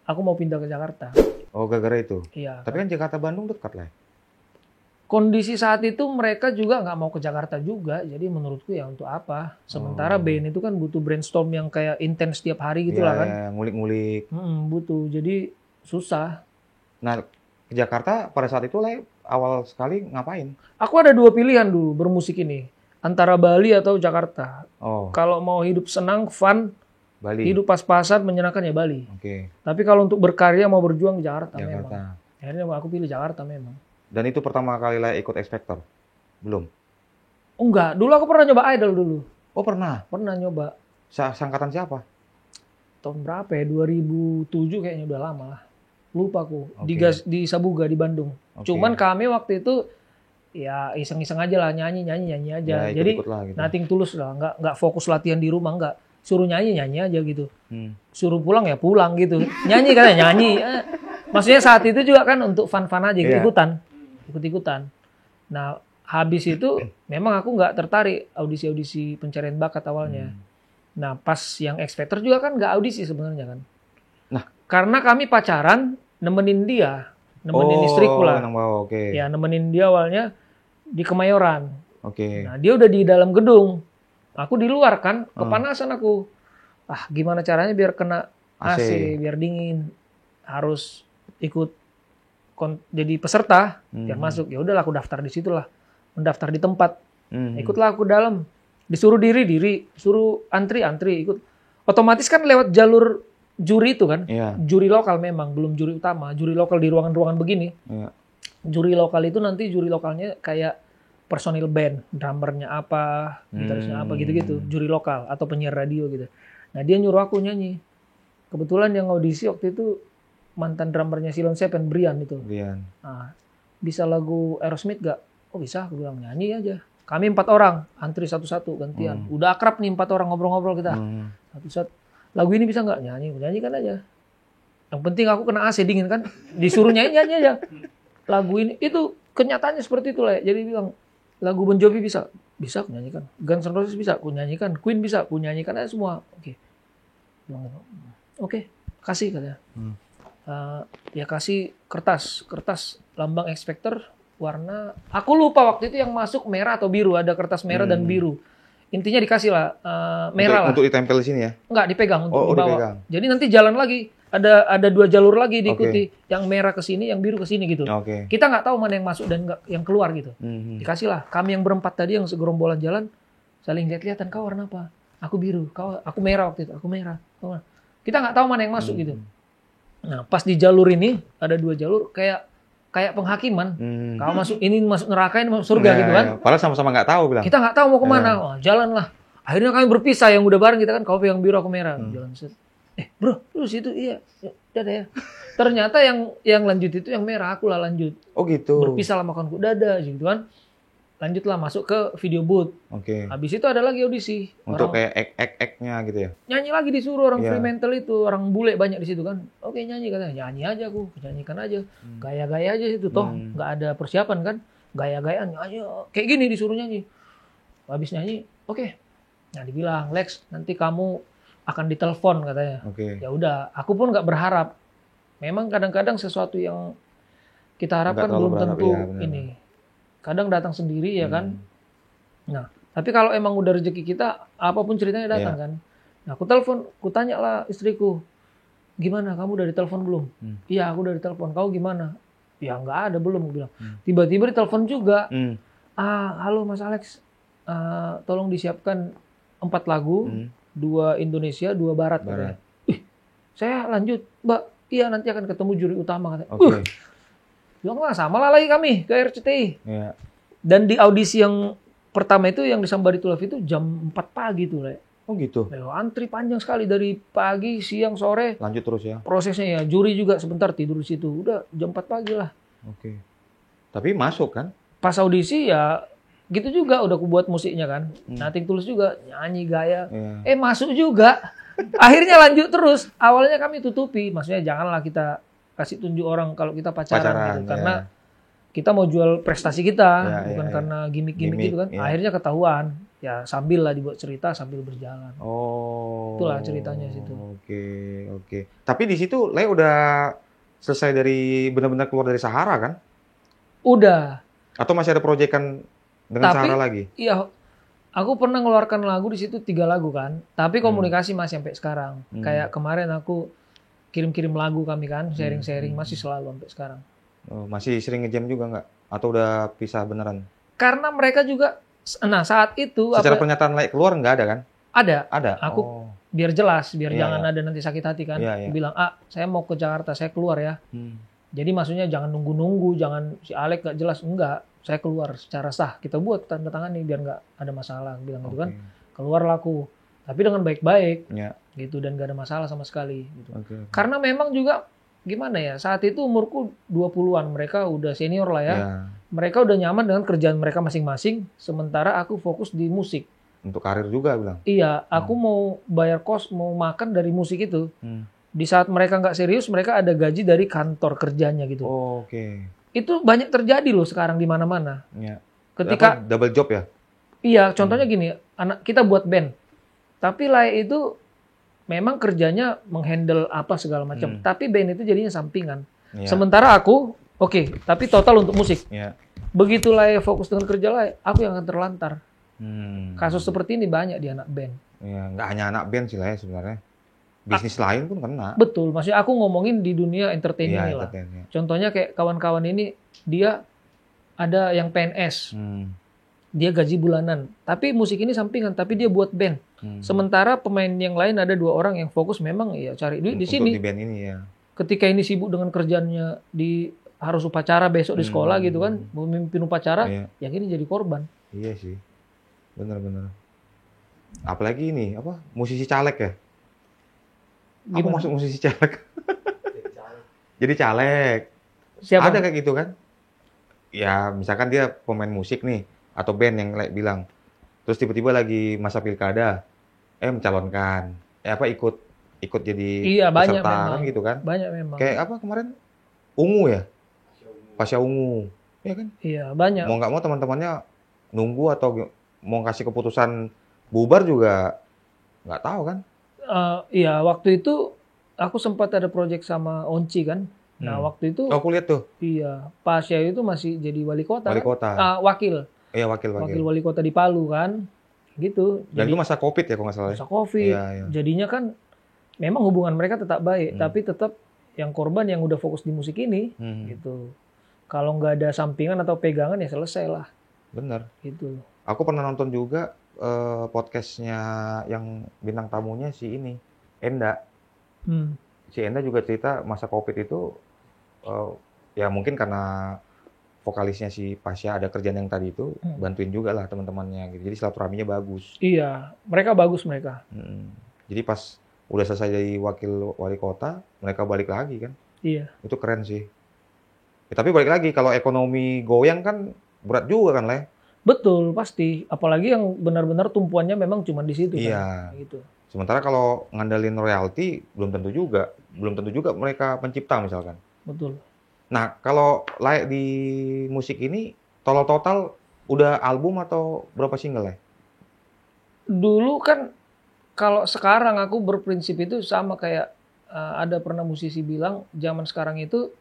aku mau pindah ke Jakarta. Oh, gara-gara itu? Iya. Tapi kan Jakarta Bandung dekat lah. Kondisi saat itu mereka juga nggak mau ke Jakarta juga, jadi menurutku ya untuk apa? Sementara band itu kan butuh brainstorm yang kayak intens setiap hari gitu lah kan. Ya, ngulik-ngulik. Butuh, jadi susah. Nah, ke Jakarta pada saat itu lah awal sekali ngapain? Aku ada dua pilihan dulu bermusik ini, antara Bali atau Jakarta. Kalau mau hidup senang, fun, Bali. Hidup pas-pasan, menyenangkan ya Bali. Tapi kalau untuk berkarya mau berjuang Jakarta memang. Akhirnya aku pilih Jakarta memang. Dan itu pertama kali lah ikut X Factor? Belum? Enggak, dulu aku pernah nyoba Idol dulu. Oh pernah? Pernah nyoba. Sangkatan siapa? Tahun berapa ya? 2007 kayaknya, udah lama lah. Lupa aku. Di Sabuga di Bandung. Cuman kami waktu itu ya iseng-iseng aja lah, nyanyi aja. Ya, jadi lah, gitu. nothing tulus lah, nggak fokus latihan di rumah, nggak. Suruh nyanyi aja gitu. Suruh pulang ya pulang gitu. Nyanyi kan ya nyanyi. Maksudnya saat itu juga kan untuk fun-fun aja, ikut-ikutan. Nah, habis itu memang aku nggak tertarik audisi-audisi pencarian bakat awalnya. Nah, pas yang X Factor juga kan nggak audisi sebenarnya kan. Nah, karena kami pacaran, nemenin istriku lah. Ya, nemenin dia awalnya di Kemayoran. Nah, dia udah di dalam gedung. Aku di luar kan, kepanasan aku. Gimana caranya biar kena AC, biar dingin. Harus ikut jadi peserta, biar masuk. Ya udahlah, aku daftar di situ lah. Mendaftar di tempat. Ikutlah aku dalam. Disuruh diri, suruh antri, ikut. Otomatis kan lewat jalur juri itu kan. Juri lokal memang, belum juri utama. Juri lokal di ruangan-ruangan begini. Juri lokal itu nanti juri lokalnya kayak personil band, drummernya apa, gitarisnya apa gitu-gitu, juri lokal atau penyiar radio gitu. Nah, dia nyuruh aku nyanyi. Kebetulan yang audisi waktu itu mantan drummernya Silon Seven, Brian itu. Nah, bisa lagu Aerosmith gak? Oh bisa, aku bilang nyanyi aja. Kami 4 orang, antri satu-satu gantian. Udah akrab nih 4 orang, ngobrol-ngobrol kita. Satu-satu. Lagu ini bisa nggak? Nyanyikan aja. Yang penting aku kena AC dingin kan. Disuruh nyanyi aja. Lagu ini itu kenyataannya seperti itu lah. Jadi bilang lagu Bon Jovi bisa aku nyanyikan. Guns N' Roses bisa aku nyanyikan. Queen bisa aku nyanyikan aja semua. Oke, kasih katanya. Ya kasih kertas lambang X-Factor warna. Aku lupa waktu itu yang masuk merah atau biru. Ada kertas merah dan biru. Intinya dikasih lah merah untuk ditempel di sini ya? Enggak, dipegang untuk dibawa. Dipegang. Jadi nanti jalan lagi. Ada 2 jalur lagi diikuti. Yang merah ke sini, yang biru ke sini gitu. Kita nggak tahu mana yang masuk dan yang keluar gitu. Dikasih lah. Kami yang berempat tadi yang segerombolan jalan saling lihat-lihatan, kau warna apa? Aku biru, aku merah waktu itu. Aku merah. Kita nggak tahu mana yang masuk gitu. Nah, pas di jalur ini ada 2 jalur kayak penghakiman. Kau masuk ini masuk neraka, ini masuk surga gitu kan. Padahal sama-sama nggak tahu bilang. Kita nggak tahu mau kemana. Oh, jalan lah. Akhirnya kami berpisah, yang udah bareng kita kan, kau yang biru, aku merah. Jalan set. Bro, lu situ iya. Dadah ya. Ternyata yang lanjut itu yang merah, aku lah lanjut. Oh gitu. Berpisah lah makanku, dadah gitu kan. Lanjutlah masuk ke video booth. Habis itu ada lagi audisi. Untuk kayak ek-ek-eknya gitu ya. Nyanyi lagi disuruh orang Fremantle itu, orang bule banyak di situ kan. Oke, nyanyi katanya. Nyanyi aja aku, nyanyikan aja. Gaya-gaya aja situ toh, nggak ada persiapan kan. Gaya-gayaan nyanyi. Kayak gini disuruh nyanyi. Habis nyanyi, oke. Nah, dibilang, "Lex, nanti kamu akan ditelepon," katanya. Ya udah, aku pun nggak berharap. Memang kadang-kadang sesuatu yang kita harapkan belum tentu ini. Kadang datang sendiri ya kan. Nah, tapi kalau emang udah rezeki kita, apapun ceritanya datang kan. Nah, aku telepon, aku tanya lah istriku, "Gimana, kamu udah ditelepon belum?" "Iya, aku udah ditelepon." "Kau gimana?" "Ya nggak ada, belum," aku bilang. Tiba-tiba ditelepon juga. "Halo Mas Alex, tolong disiapkan 4 lagu. 2 Indonesia, 2 Barat. Katanya. Saya lanjut, Mbak. Iya, nanti akan ketemu juri utama. Katanya. Bilang lah, sama lah lagi kami ke RCTI. Dan di audisi yang pertama itu, yang di Somebody to Love itu jam 4 pagi tuh. Oh gitu? Antri panjang sekali dari pagi, siang, sore. Lanjut terus ya? Prosesnya ya, juri juga sebentar tidur di situ. Udah jam 4 pagi lah. Tapi masuk kan? Pas audisi ya, gitu juga udah aku buat musiknya kan. Nothing Tulus juga nyanyi gaya. Masuk juga. Akhirnya lanjut terus. Awalnya kami tutupi, maksudnya janganlah kita kasih tunjuk orang kalau kita pacaran gitu. Karena kita mau jual prestasi kita, bukan karena gimmick-gimmick gitu kan. Akhirnya ketahuan. Ya sambil lah dibuat cerita sambil berjalan. Itulah ceritanya situ. Oke. Tapi di situ Le udah selesai dari benar-benar keluar dari Sahara kan? Udah. Atau masih ada proyekan dengan Sahara lagi? Iya, aku pernah ngeluarkan lagu di situ 3 lagu kan. Tapi komunikasi masih sampai sekarang. Kayak kemarin aku kirim-kirim lagu kami kan, sharing-sharing masih selalu sampai sekarang. Masih sering ngejam juga nggak? Atau udah pisah beneran? Karena mereka juga, nah saat itu. Secara pernyataan like keluar nggak ada kan? Ada. Aku biar jelas, biar jangan ada nanti sakit hati kan. Bilang, saya mau ke Jakarta, saya keluar ya. Jadi maksudnya jangan nunggu-nunggu, jangan si Alek nggak jelas, enggak. Saya keluar secara sah, kita buat tanda tangan nih biar nggak ada masalah, bilang gitu kan. Keluarlah aku, tapi dengan baik-baik, gitu, dan nggak ada masalah sama sekali. Gitu. Karena memang juga gimana ya, saat itu umurku 20-an, mereka udah senior lah ya. Mereka udah nyaman dengan kerjaan mereka masing-masing, sementara aku fokus di musik. Untuk karir juga bilang? Iya, aku mau bayar kos, mau makan dari musik itu. Di saat mereka nggak serius, mereka ada gaji dari kantor kerjanya gitu. Itu banyak terjadi loh sekarang di mana-mana. Ketika double job ya? Iya, contohnya gini, anak kita buat band, tapi Lai itu memang kerjanya menghandle apa segala macam, tapi band itu jadinya sampingan. Sementara aku, tapi total untuk musik. Begitu Lai fokus dengan kerja Lai, aku yang akan terlantar. Kasus seperti ini banyak di anak band. Nggak hanya anak band sih Lai sebenarnya. Bisnis lain pun kena. Betul, maksudnya aku ngomongin di dunia entertaining lah. Contohnya kayak kawan-kawan ini, dia ada yang PNS, dia gaji bulanan, tapi musik ini sampingan, tapi dia buat band. Sementara pemain yang lain ada 2 orang yang fokus memang ya cari duit di sini. Di band ini ya. Ketika ini sibuk dengan kerjaannya harus upacara besok di sekolah gitu kan, memimpin upacara, yang ini jadi korban. Iya sih, benar-benar. Apalagi ini musisi caleg ya. Aku masuk musisi caleg. Jadi caleg. Siapa? Ada kayak gitu kan? Ya, misalkan dia pemain musik nih, atau band yang bilang. Terus tiba-tiba lagi masa pilkada, mencalonkan. Ikut ikut jadi Iya, banyak peserta memang. kan gitu kan. Banyak memang. Kayak apa kemarin? Ungu ya? Pasya Ungu. Iya kan? Iya, banyak. Mau nggak mau teman-temannya nunggu atau mau kasih keputusan bubar juga nggak tahu kan? Iya, waktu itu aku sempat ada project sama Onci kan. Nah, waktu itu Oh, aku lihat tuh. iya, Pasya itu masih jadi wali kota. Wali kan? kota. Wakil. Iya, wakil. Wakil wali kota di Palu kan. Gitu. Dan Jadi itu masa Covid ya kalau nggak salah. masa Covid. Iya, iya. Jadinya kan memang hubungan mereka tetap baik, tapi tetap yang korban yang udah fokus di musik ini gitu. Kalau nggak ada sampingan atau pegangan ya selesai lah. Bener. Gitu. Aku pernah nonton juga podcastnya yang bintang tamunya si ini, Enda. Si Enda juga cerita masa Covid itu ya mungkin karena vokalisnya si Pasya ada kerjaan yang tadi itu bantuin juga lah teman-temannya gitu. Jadi silaturahminya bagus. Iya, mereka bagus mereka. Jadi pas udah selesai jadi wakil wali kota, mereka balik lagi kan. Iya. Itu keren sih. Ya, tapi balik lagi kalau ekonomi goyang kan berat juga kan, Le? Betul, pasti. Apalagi yang benar-benar tumpuannya memang cuma di situ Iya. kan. Gitu. Sementara kalau ngandelin royalti belum tentu juga mereka pencipta misalkan. Betul. Nah, kalau layak di musik ini total udah album atau berapa single ya? Dulu kan kalau sekarang aku berprinsip itu sama kayak ada pernah musisi bilang zaman sekarang itu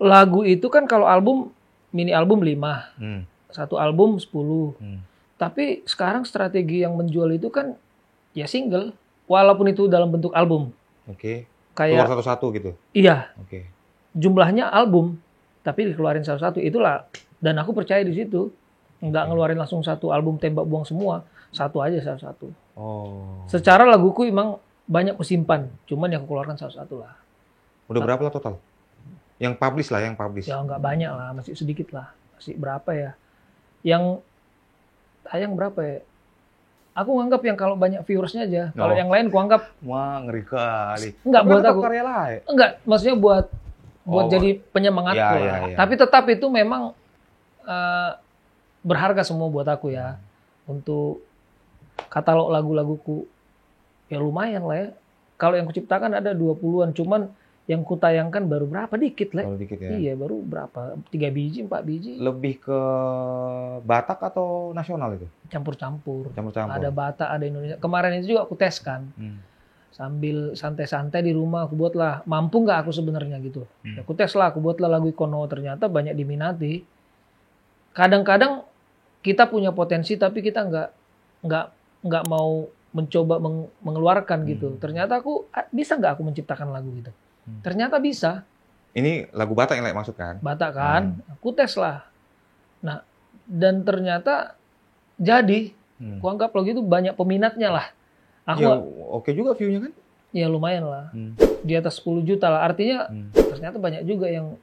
lagu itu kan kalau album mini album 5. Satu album 10. Tapi sekarang strategi yang menjual itu kan ya single walaupun itu dalam bentuk album. Oke. Kayak keluar satu-satu gitu. Iya. Oke. Jumlahnya album tapi dikeluarin satu-satu itulah dan aku percaya di situ. Nggak ngeluarin langsung satu album tembak buang semua, satu aja satu-satu. Oh. Secara laguku emang banyak kusimpan, cuman yang aku keluarkan satu-satu lah. Udah berapa lah total? Yang publish lah, yang publish. Ya nggak banyak lah, masih sedikit lah. Masih berapa ya? Yang tayang berapa ya? Aku nganggap yang kalau banyak viewersnya aja. Kalau yang lain kuanggap wah ngeri kali. Enggak buat aku. Karya lain. Enggak, maksudnya buat jadi penyemangatku lah. Ya. Tapi tetap itu memang berharga semua buat aku ya. Untuk katalog lagu-laguku ya lumayan lah ya. Kalau yang kuciptakan ada 20-an, cuman yang kutayangkan baru berapa dikit lah. Baru dikit ya. Iya, baru berapa? 3 biji, 4 biji. Lebih ke Batak atau nasional itu? Campur-campur. Campur-campur. Ada Batak, ada Indonesia. Kemarin itu juga aku tes kan. Sambil santai-santai di rumah aku buatlah, mampu nggak aku sebenarnya gitu. Ya, aku tes lah, aku buatlah lagu Kono, ternyata banyak diminati. Kadang-kadang kita punya potensi tapi kita nggak mau mencoba mengeluarkan gitu. Ternyata aku bisa nggak aku menciptakan lagu gitu. Ternyata bisa. Ini lagu Batak yang maksud kan? Batak kan, aku tes lah. Nah, dan ternyata jadi, aku anggap lagu itu banyak peminatnya lah. Aku ya, oke juga view-nya kan? Ya lumayan lah. Di atas 10 juta lah. Artinya ternyata banyak juga yang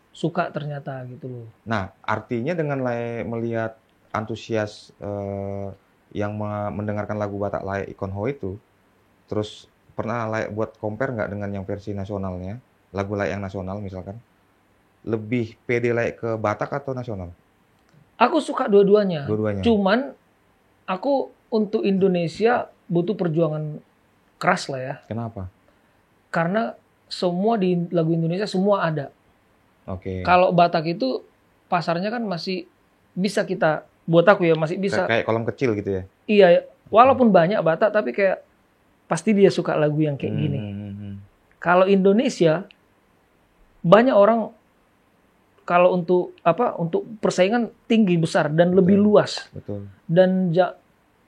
suka ternyata gitu loh. Nah, artinya dengan melihat antusias yang mendengarkan lagu Batak Layak Ikon Ho itu, terus pernah layak buat compare nggak dengan yang versi nasionalnya, lagu layak yang nasional misalkan, lebih pede layak ke Batak atau nasional? Aku suka dua-duanya. Dua-duanya. Cuman aku untuk Indonesia butuh perjuangan keras lah ya. Kenapa? Karena semua di lagu Indonesia semua ada. Oke. Kalau Batak itu pasarnya kan masih bisa kita, buat aku ya masih bisa. Kayak kolam kecil gitu ya? Iya, walaupun banyak Batak tapi kayak pasti dia suka lagu yang kayak gini. Kalau Indonesia banyak orang kalau untuk persaingan tinggi besar dan lebih luas. Betul. Dan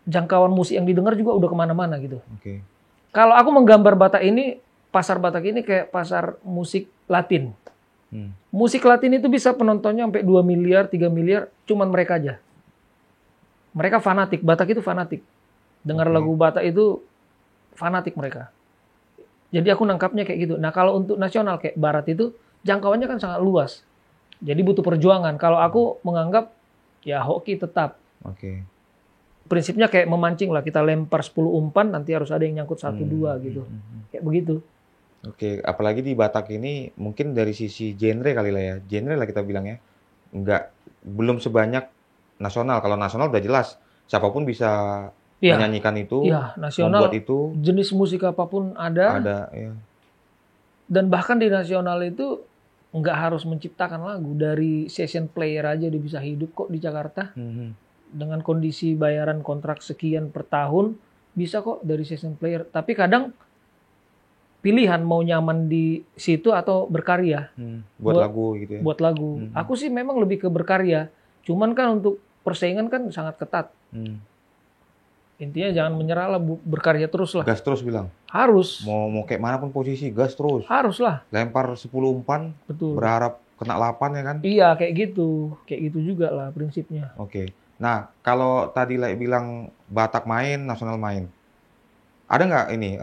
jangkauan musik yang didengar juga udah kemana-mana gitu. Oke. Kalau aku menggambar Batak ini, pasar Batak ini kayak pasar musik Latin. Musik Latin itu bisa penontonnya sampai 2 miliar, 3 miliar, cuman mereka aja. Mereka fanatik, Batak itu fanatik. Dengar lagu Batak itu fanatik mereka. Jadi aku nangkapnya kayak gitu. Nah kalau untuk nasional kayak Barat itu, jangkauannya kan sangat luas. Jadi butuh perjuangan. Kalau aku menganggap ya hoki tetap. Oke. Prinsipnya kayak memancing lah, kita lempar 10 umpan, nanti harus ada yang nyangkut 1-2 gitu. Kayak begitu. Oke, apalagi di Batak ini mungkin dari sisi genre kali lah ya. Genre lah kita bilangnya. Belum sebanyak nasional. Kalau nasional udah jelas, siapapun bisa Iya. menyanyikan itu, Iya, nasional. membuat itu. Jenis musik apapun ada. Ada, ya. Dan bahkan di nasional itu nggak harus menciptakan lagu. Dari session player aja dia bisa hidup kok di Jakarta. Dengan kondisi bayaran kontrak sekian per tahun, bisa kok dari session player. Tapi kadang pilihan mau nyaman di situ atau berkarya. Buat lagu gitu ya. Buat lagu. Aku sih memang lebih ke berkarya. Cuman kan untuk persaingan kan sangat ketat. Intinya jangan menyerah lah, berkarya terus lah. Gas terus bilang. Harus. Mau kayak mana pun posisi, gas terus. Harus lah. Lempar 10 umpan, Betul. berharap kena 8 ya kan? Iya, kayak gitu. Kayak gitu juga lah prinsipnya. Oke. Nah, kalau tadi Lek bilang Batak main, nasional main. Ada nggak ini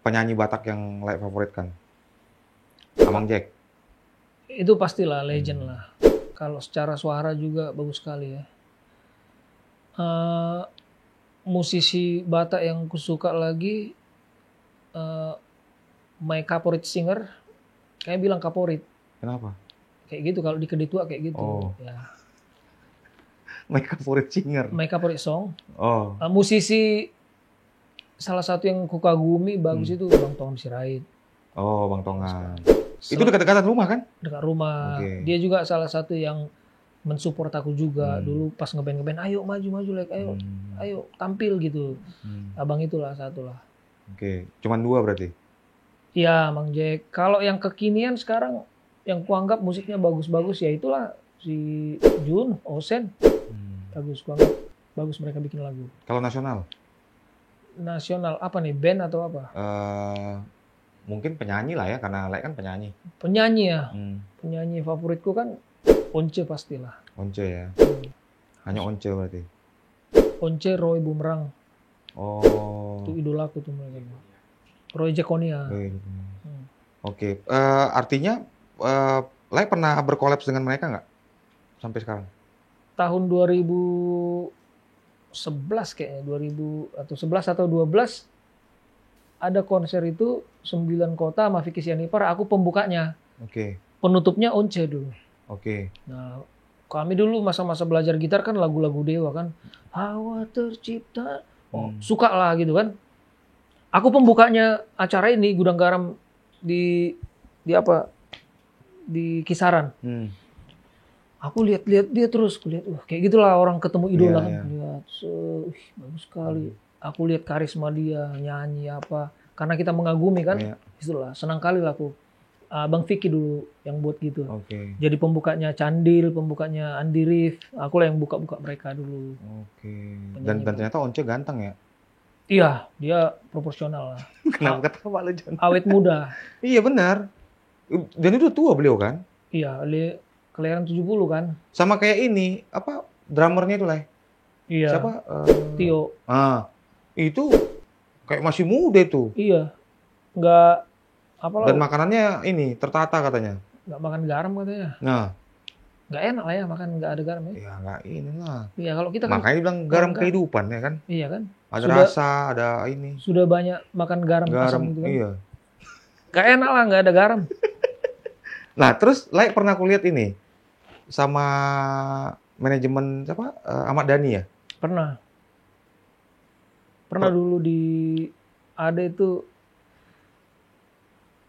penyanyi Batak yang Lek favoritkan? Amang Jack? Itu pastilah legend lah. Kalau secara suara juga bagus sekali ya. Musisi Batak yang kusuka lagi my favorite singer, kayak bilang favorit. Kenapa? Kayak gitu kalau di Kedai Tua kayak gitu. Oh. Ya. My favorite singer. My favorite song. Oh. Musisi salah satu yang kukagumi bagus itu Bang Tongam Sirait. Oh, Bang Tongan. Itu dekat-dekatan rumah kan? Dekat rumah. Oke. Dia juga salah satu yang mensupport aku juga dulu pas ngeband, ayo maju like, ayo tampil gitu. Abang itulah satu lah. Oke, cuman 2 berarti? Iya, Mang Jack. Kalau yang kekinian sekarang yang kuanggap musiknya bagus-bagus ya itulah si Jun, Osen. Bagus, kuanggap bagus mereka bikin lagu. Kalau nasional? Nasional apa nih, band atau apa? Mungkin penyanyi lah ya, karena Lek kan penyanyi. Penyanyi ya. Penyanyi favoritku kan Once pastilah. Once ya. Hanya Once berarti. Once, Roy Bumerang. Oh. Itu idolaku tuh mereka. Roy Jekonia. Oke. Artinya Lek pernah berkolaps dengan mereka nggak? Sampai sekarang? Tahun 2011 kayaknya, 2000 atau 11 atau 12 ada konser itu 9 kota sama Vicky Sianipar, aku pembukanya. Oke. Penutupnya Once dulu. Oke. Nah, kami dulu masa-masa belajar gitar kan lagu-lagu Dewa kan. Hawa tercipta. Suka lah gitu kan. Aku pembukanya acara ini Gudang Garam di apa? Di Kisaran. Aku lihat dia terus, kayak gitulah orang ketemu idola kan. Lihat, bagus sekali. Aku lihat karisma dia, nyanyi apa. Karena kita mengagumi kan. Itulah, senang kali lah aku. Bang Vicky dulu yang buat gitu. Jadi pembukanya Candil, pembukanya Andi Rif. Aku lah yang buka-buka mereka dulu. Dan ternyata Once ganteng ya? Iya, dia proporsional lah. Kenapa ketawa lu, Jon? Awet muda. Iya benar. Dan itu tua beliau kan? Iya, kelahiran 70 kan. Sama kayak ini, apa drummernya itu lah? Iya. Siapa? Tio. Itu kayak masih muda tuh. Iya. Nggak apa lah. Dan makanannya ini tertata katanya. Nggak makan garam katanya. Nah. Nggak enak lah ya makan nggak ada garam ya. Ya nggak inilah. Iya kalau kita kan. Makanya bilang garam kehidupan ya kan. Iya kan. Ada rasa, ada ini. Sudah banyak makan garam asam gitu kan. Iya. Nggak enak lah nggak ada garam. Nah terus Lek pernah kulihat ini sama manajemen siapa? Ahmad Dhani ya? Pernah dulu di ada itu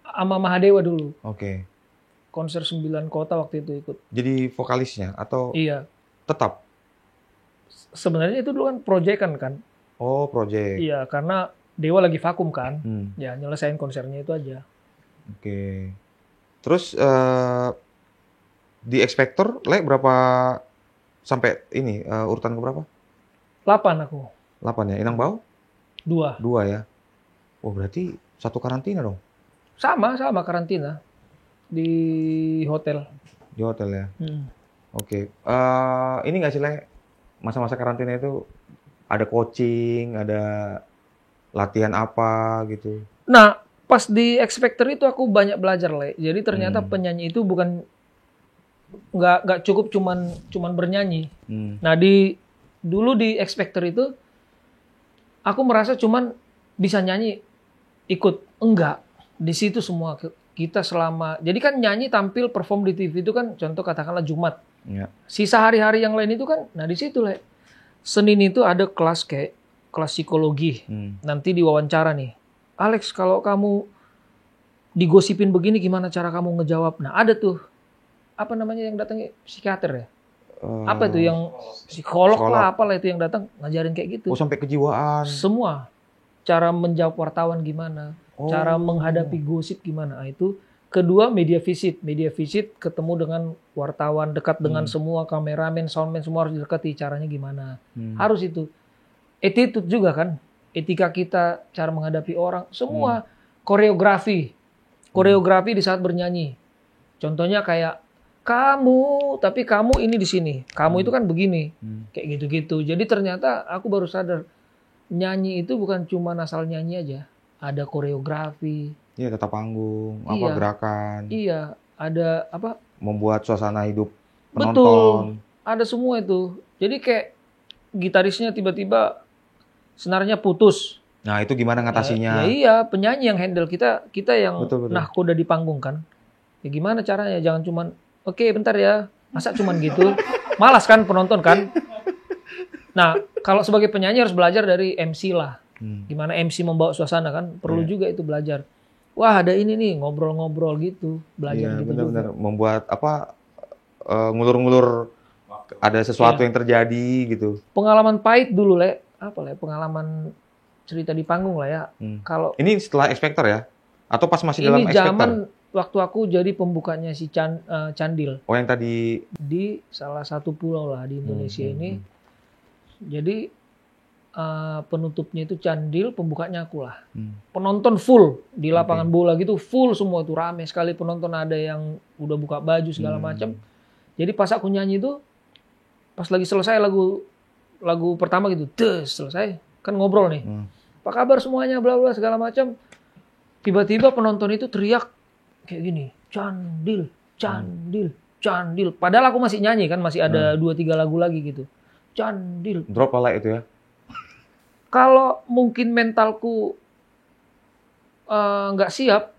sama Mahadewa dulu. Oke. Konser 9 kota waktu itu ikut. Jadi vokalisnya atau? Iya. Tetap? Sebenarnya itu dulu kan proyekan kan. Oh, proyek. Iya, karena Dewa lagi vakum kan. Ya, nyelesain konsernya itu aja. Oke. Terus di X Factor, Lek berapa sampai ini urutan ke berapa? 8 aku. 8 ya. Inang Bau? 2 ya. Oh, berarti satu karantina dong? Sama karantina di hotel. Di hotel ya. Oke. Ini nggak sih Lek, masa-masa karantina itu ada coaching, ada latihan apa gitu? Nah, pas di X Factor itu aku banyak belajar Le. Jadi ternyata penyanyi itu bukan nggak cukup cuman bernyanyi. Nah dulu di X Factor itu aku merasa cuman bisa nyanyi ikut, enggak. Di situ semua kita selama, jadi kan nyanyi tampil perform di TV itu kan contoh katakanlah Jumat. Ya. Sisa hari-hari yang lain itu kan, nah di situ Le. Senin itu ada kelas kayak kelas psikologi. Nanti diwawancara nih. Alex, kalau kamu digosipin begini gimana cara kamu ngejawab? Nah, ada tuh apa namanya yang datang psikiater ya? Apa itu yang psikolog lah apalah itu yang datang ngajarin kayak gitu. Oh, sampai kejiwaan. Semua. Cara menjawab wartawan gimana? Cara menghadapi gosip gimana? Nah, itu kedua media visit. Media visit ketemu dengan wartawan, dekat dengan semua kameramen, soundman semua harus didekati. Caranya gimana? Harus itu. Attitude juga kan. Etika kita, cara menghadapi orang, semua koreografi. Koreografi di saat bernyanyi. Contohnya kayak kamu, tapi kamu ini di sini. Kamu itu kan begini. Kayak gitu-gitu. Jadi ternyata aku baru sadar nyanyi itu bukan cuma asal nyanyi aja. Ada koreografi. Iya, tata panggung, apa gerakan. Iya, ada apa? Membuat suasana hidup penonton. Betul. Ada semua itu. Jadi kayak gitarisnya tiba-tiba senarnya putus. Nah, itu gimana ngatasinya? Ya iya, penyanyi yang handle, kita yang Betul. nahkoda di panggung kan. Ya gimana caranya? Jangan cuman oke, bentar ya. Masa cuman gitu? Malas kan penonton kan? Nah, kalau sebagai penyanyi harus belajar dari MC lah. Gimana MC membawa suasana kan? Perlu juga itu belajar. Wah, ada ini nih, ngobrol-ngobrol gitu. Belajar gitu benar-benar juga. membuat apa ngulur-ngulur ada sesuatu yang terjadi gitu. Pengalaman pahit dulu, Le. Apa Le? Pengalaman cerita di panggung lah ya. Kalau ini setelah X Factor ya? Atau pas masih dalam X Factor? Ini zaman waktu aku jadi pembukanya si Candil. Oh, yang tadi di salah satu pulau lah di Indonesia ini. Jadi penutupnya itu Candil, pembukanya aku lah. Penonton full di lapangan bola gitu, full semua tuh, rame sekali penonton, ada yang udah buka baju segala macam. Jadi pas aku nyanyi itu, pas lagi selesai lagu pertama gitu, selesai kan ngobrol nih. Apa kabar semuanya, bla bla segala macam. Tiba-tiba penonton itu teriak kayak gini, Candil, Candil, Candil. Padahal aku masih nyanyi kan, masih ada 2-3 lagu lagi gitu. Candil. Drop lah itu ya. Kalau mungkin mentalku nggak siap,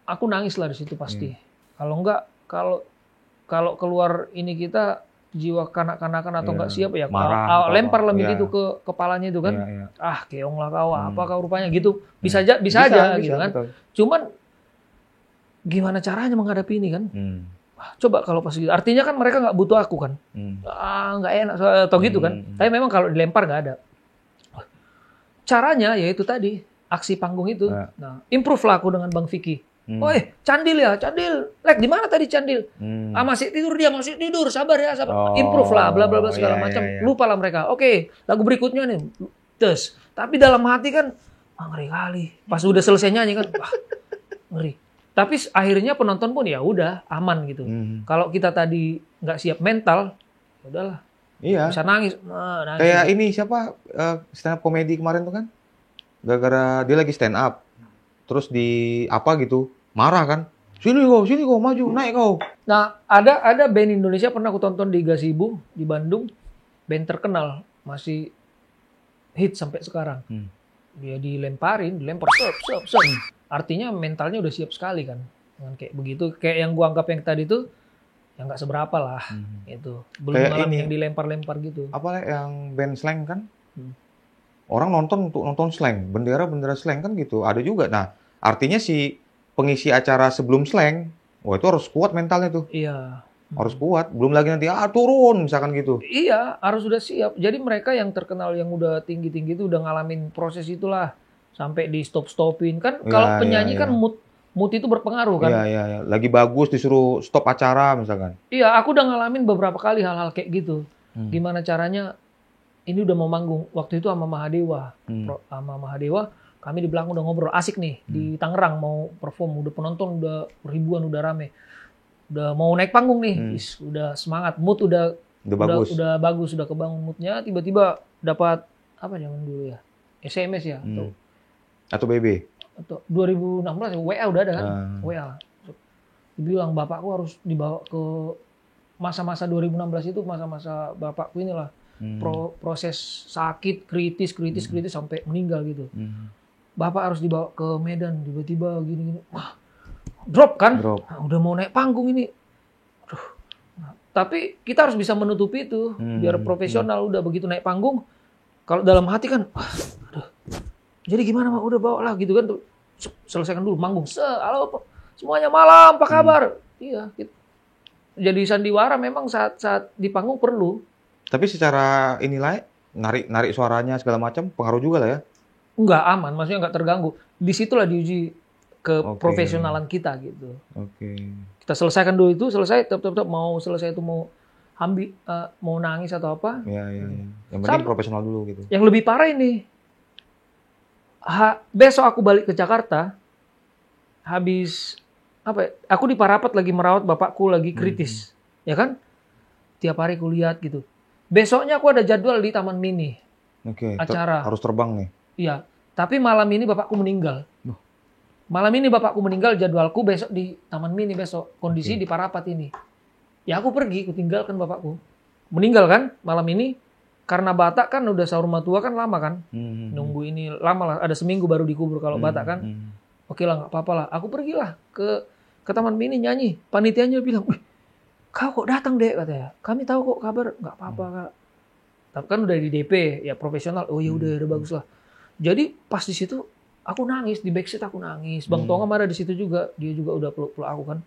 aku nangis lah di situ pasti. Kalau nggak, kalau keluar ini kita jiwa kanak-kanakan atau nggak siap ya, marah, lempar lemit itu ke kepalanya itu kan. Ah, keong lah kau, apa kau rupanya gitu. Bisa aja gitu kan. Betul. Cuman gimana caranya menghadapi ini kan? Coba kalau pas gitu, artinya kan mereka nggak butuh aku kan, nggak enak atau gitu kan. Tapi memang kalau dilempar nggak ada. Caranya ya itu tadi, aksi panggung itu. Nah, improve lah aku dengan Bang Vicky. Oi, Candil ya, Candil. Lek di mana tadi Candil? Masih tidur dia, masih tidur. Sabar ya, sabar. Improve lah, bla bla bla segala macam. Lupa lah mereka. Oke, lagu berikutnya nih. Terus, tapi dalam hati kan, ngeri kali. Pas udah selesai nyanyi kan, wah, ngeri. Tapi akhirnya penonton pun ya udah aman gitu. Kalau kita tadi nggak siap mental, udahlah. Iya. Bisa nangis. Nangis. Kayak ini siapa stand up komedi kemarin tuh kan? Gara-gara dia lagi stand up. Terus di apa gitu, marah kan? Sini kau, maju, naik kau. Nah, ada band Indonesia pernah aku tonton di Gazebo di Bandung. Band terkenal, masih hit sampai sekarang. Dia dilempar, stop. Artinya mentalnya udah siap sekali kan. Dengan kayak begitu, kayak yang gua anggap yang tadi tuh ya nggak seberapa lah, itu belum ngalamin yang dilempar-lempar gitu. Apa yang band slang kan? Orang nonton untuk nonton slang, bendera slang kan gitu. Ada juga. Nah, artinya si pengisi acara sebelum slang, wah itu harus kuat mentalnya tuh. Iya. Harus kuat. Belum lagi nanti turun misalkan gitu. Iya, harus udah siap. Jadi mereka yang terkenal yang udah tinggi-tinggi itu udah ngalamin proses itulah sampai di stop-stopin kan. Kalau penyanyi kan mood itu berpengaruh kan. Iya. Lagi bagus disuruh stop acara misalkan. Iya, aku udah ngalamin beberapa kali hal-hal kayak gitu. Gimana caranya? Ini udah mau manggung. Waktu itu sama Mahadewa. Sama Mahadewa, kami di belakang udah ngobrol. Asik nih. Di Tangerang mau perform. Udah penonton udah ribuan, udah rame. Udah mau naik panggung nih. Udah semangat. Mood udah bagus. Udah kebangun moodnya. Tiba-tiba dapat, apa zaman dulu ya? SMS ya? Atau BB? Atau 2016 WA udah ada kan? WA. Dibilang bapakku harus dibawa ke masa-masa 2016 itu, masa-masa bapakku inilah. Proses sakit kritis sampai meninggal gitu. Bapak harus dibawa ke Medan, tiba-tiba gini. Wah, drop kan? Nah, udah mau naik panggung ini. Aduh. Nah, Tapi kita harus bisa menutupi itu biar profesional. Udah begitu naik panggung, kalau dalam hati kan, aduh, jadi gimana Mak? Udah bawa lah gitu kan, selesaikan dulu manggung. Halo semuanya malam, apa kabar? Iya. Gitu. Jadi sandiwara memang saat di panggung perlu. Tapi secara inilah narik suaranya segala macam pengaruh juga lah ya. Enggak aman, maksudnya enggak terganggu. Disitulah diuji keprofesionalan kita gitu. Kita selesaikan dulu itu, selesai, tetap mau selesai itu mau mau nangis atau apa. Iya. Yang penting profesional dulu gitu. Yang lebih parah ini, besok aku balik ke Jakarta, habis apa? Aku di Parapat lagi merawat bapakku lagi kritis, ya kan? Tiap hari aku lihat gitu. Besoknya aku ada jadwal di Taman Mini. Acara. Harus terbang nih. Iya. Tapi malam ini bapakku meninggal. Malam ini bapakku meninggal, jadwalku besok di Taman Mini besok. Kondisi di Parapat ini. Ya aku pergi, aku tinggalkan bapakku. Meninggal kan malam ini. Karena Batak kan udah sahur matua kan lama kan. Nunggu ini lama lah. Ada seminggu baru dikubur kalau Batak kan. Oke lah, nggak apa-apa lah. Aku pergilah ke Taman Mini nyanyi. Panitianya bilang, wih, kau kok datang dek katanya. Kami tahu kok kabar. Nggak apa-apa kak. Tapi kan udah di DP, ya profesional. Oh ya udah bagus lah. Jadi pas di situ aku nangis, di backstage aku nangis. Bang Tongam ada di situ juga, dia juga udah peluk-peluk aku kan.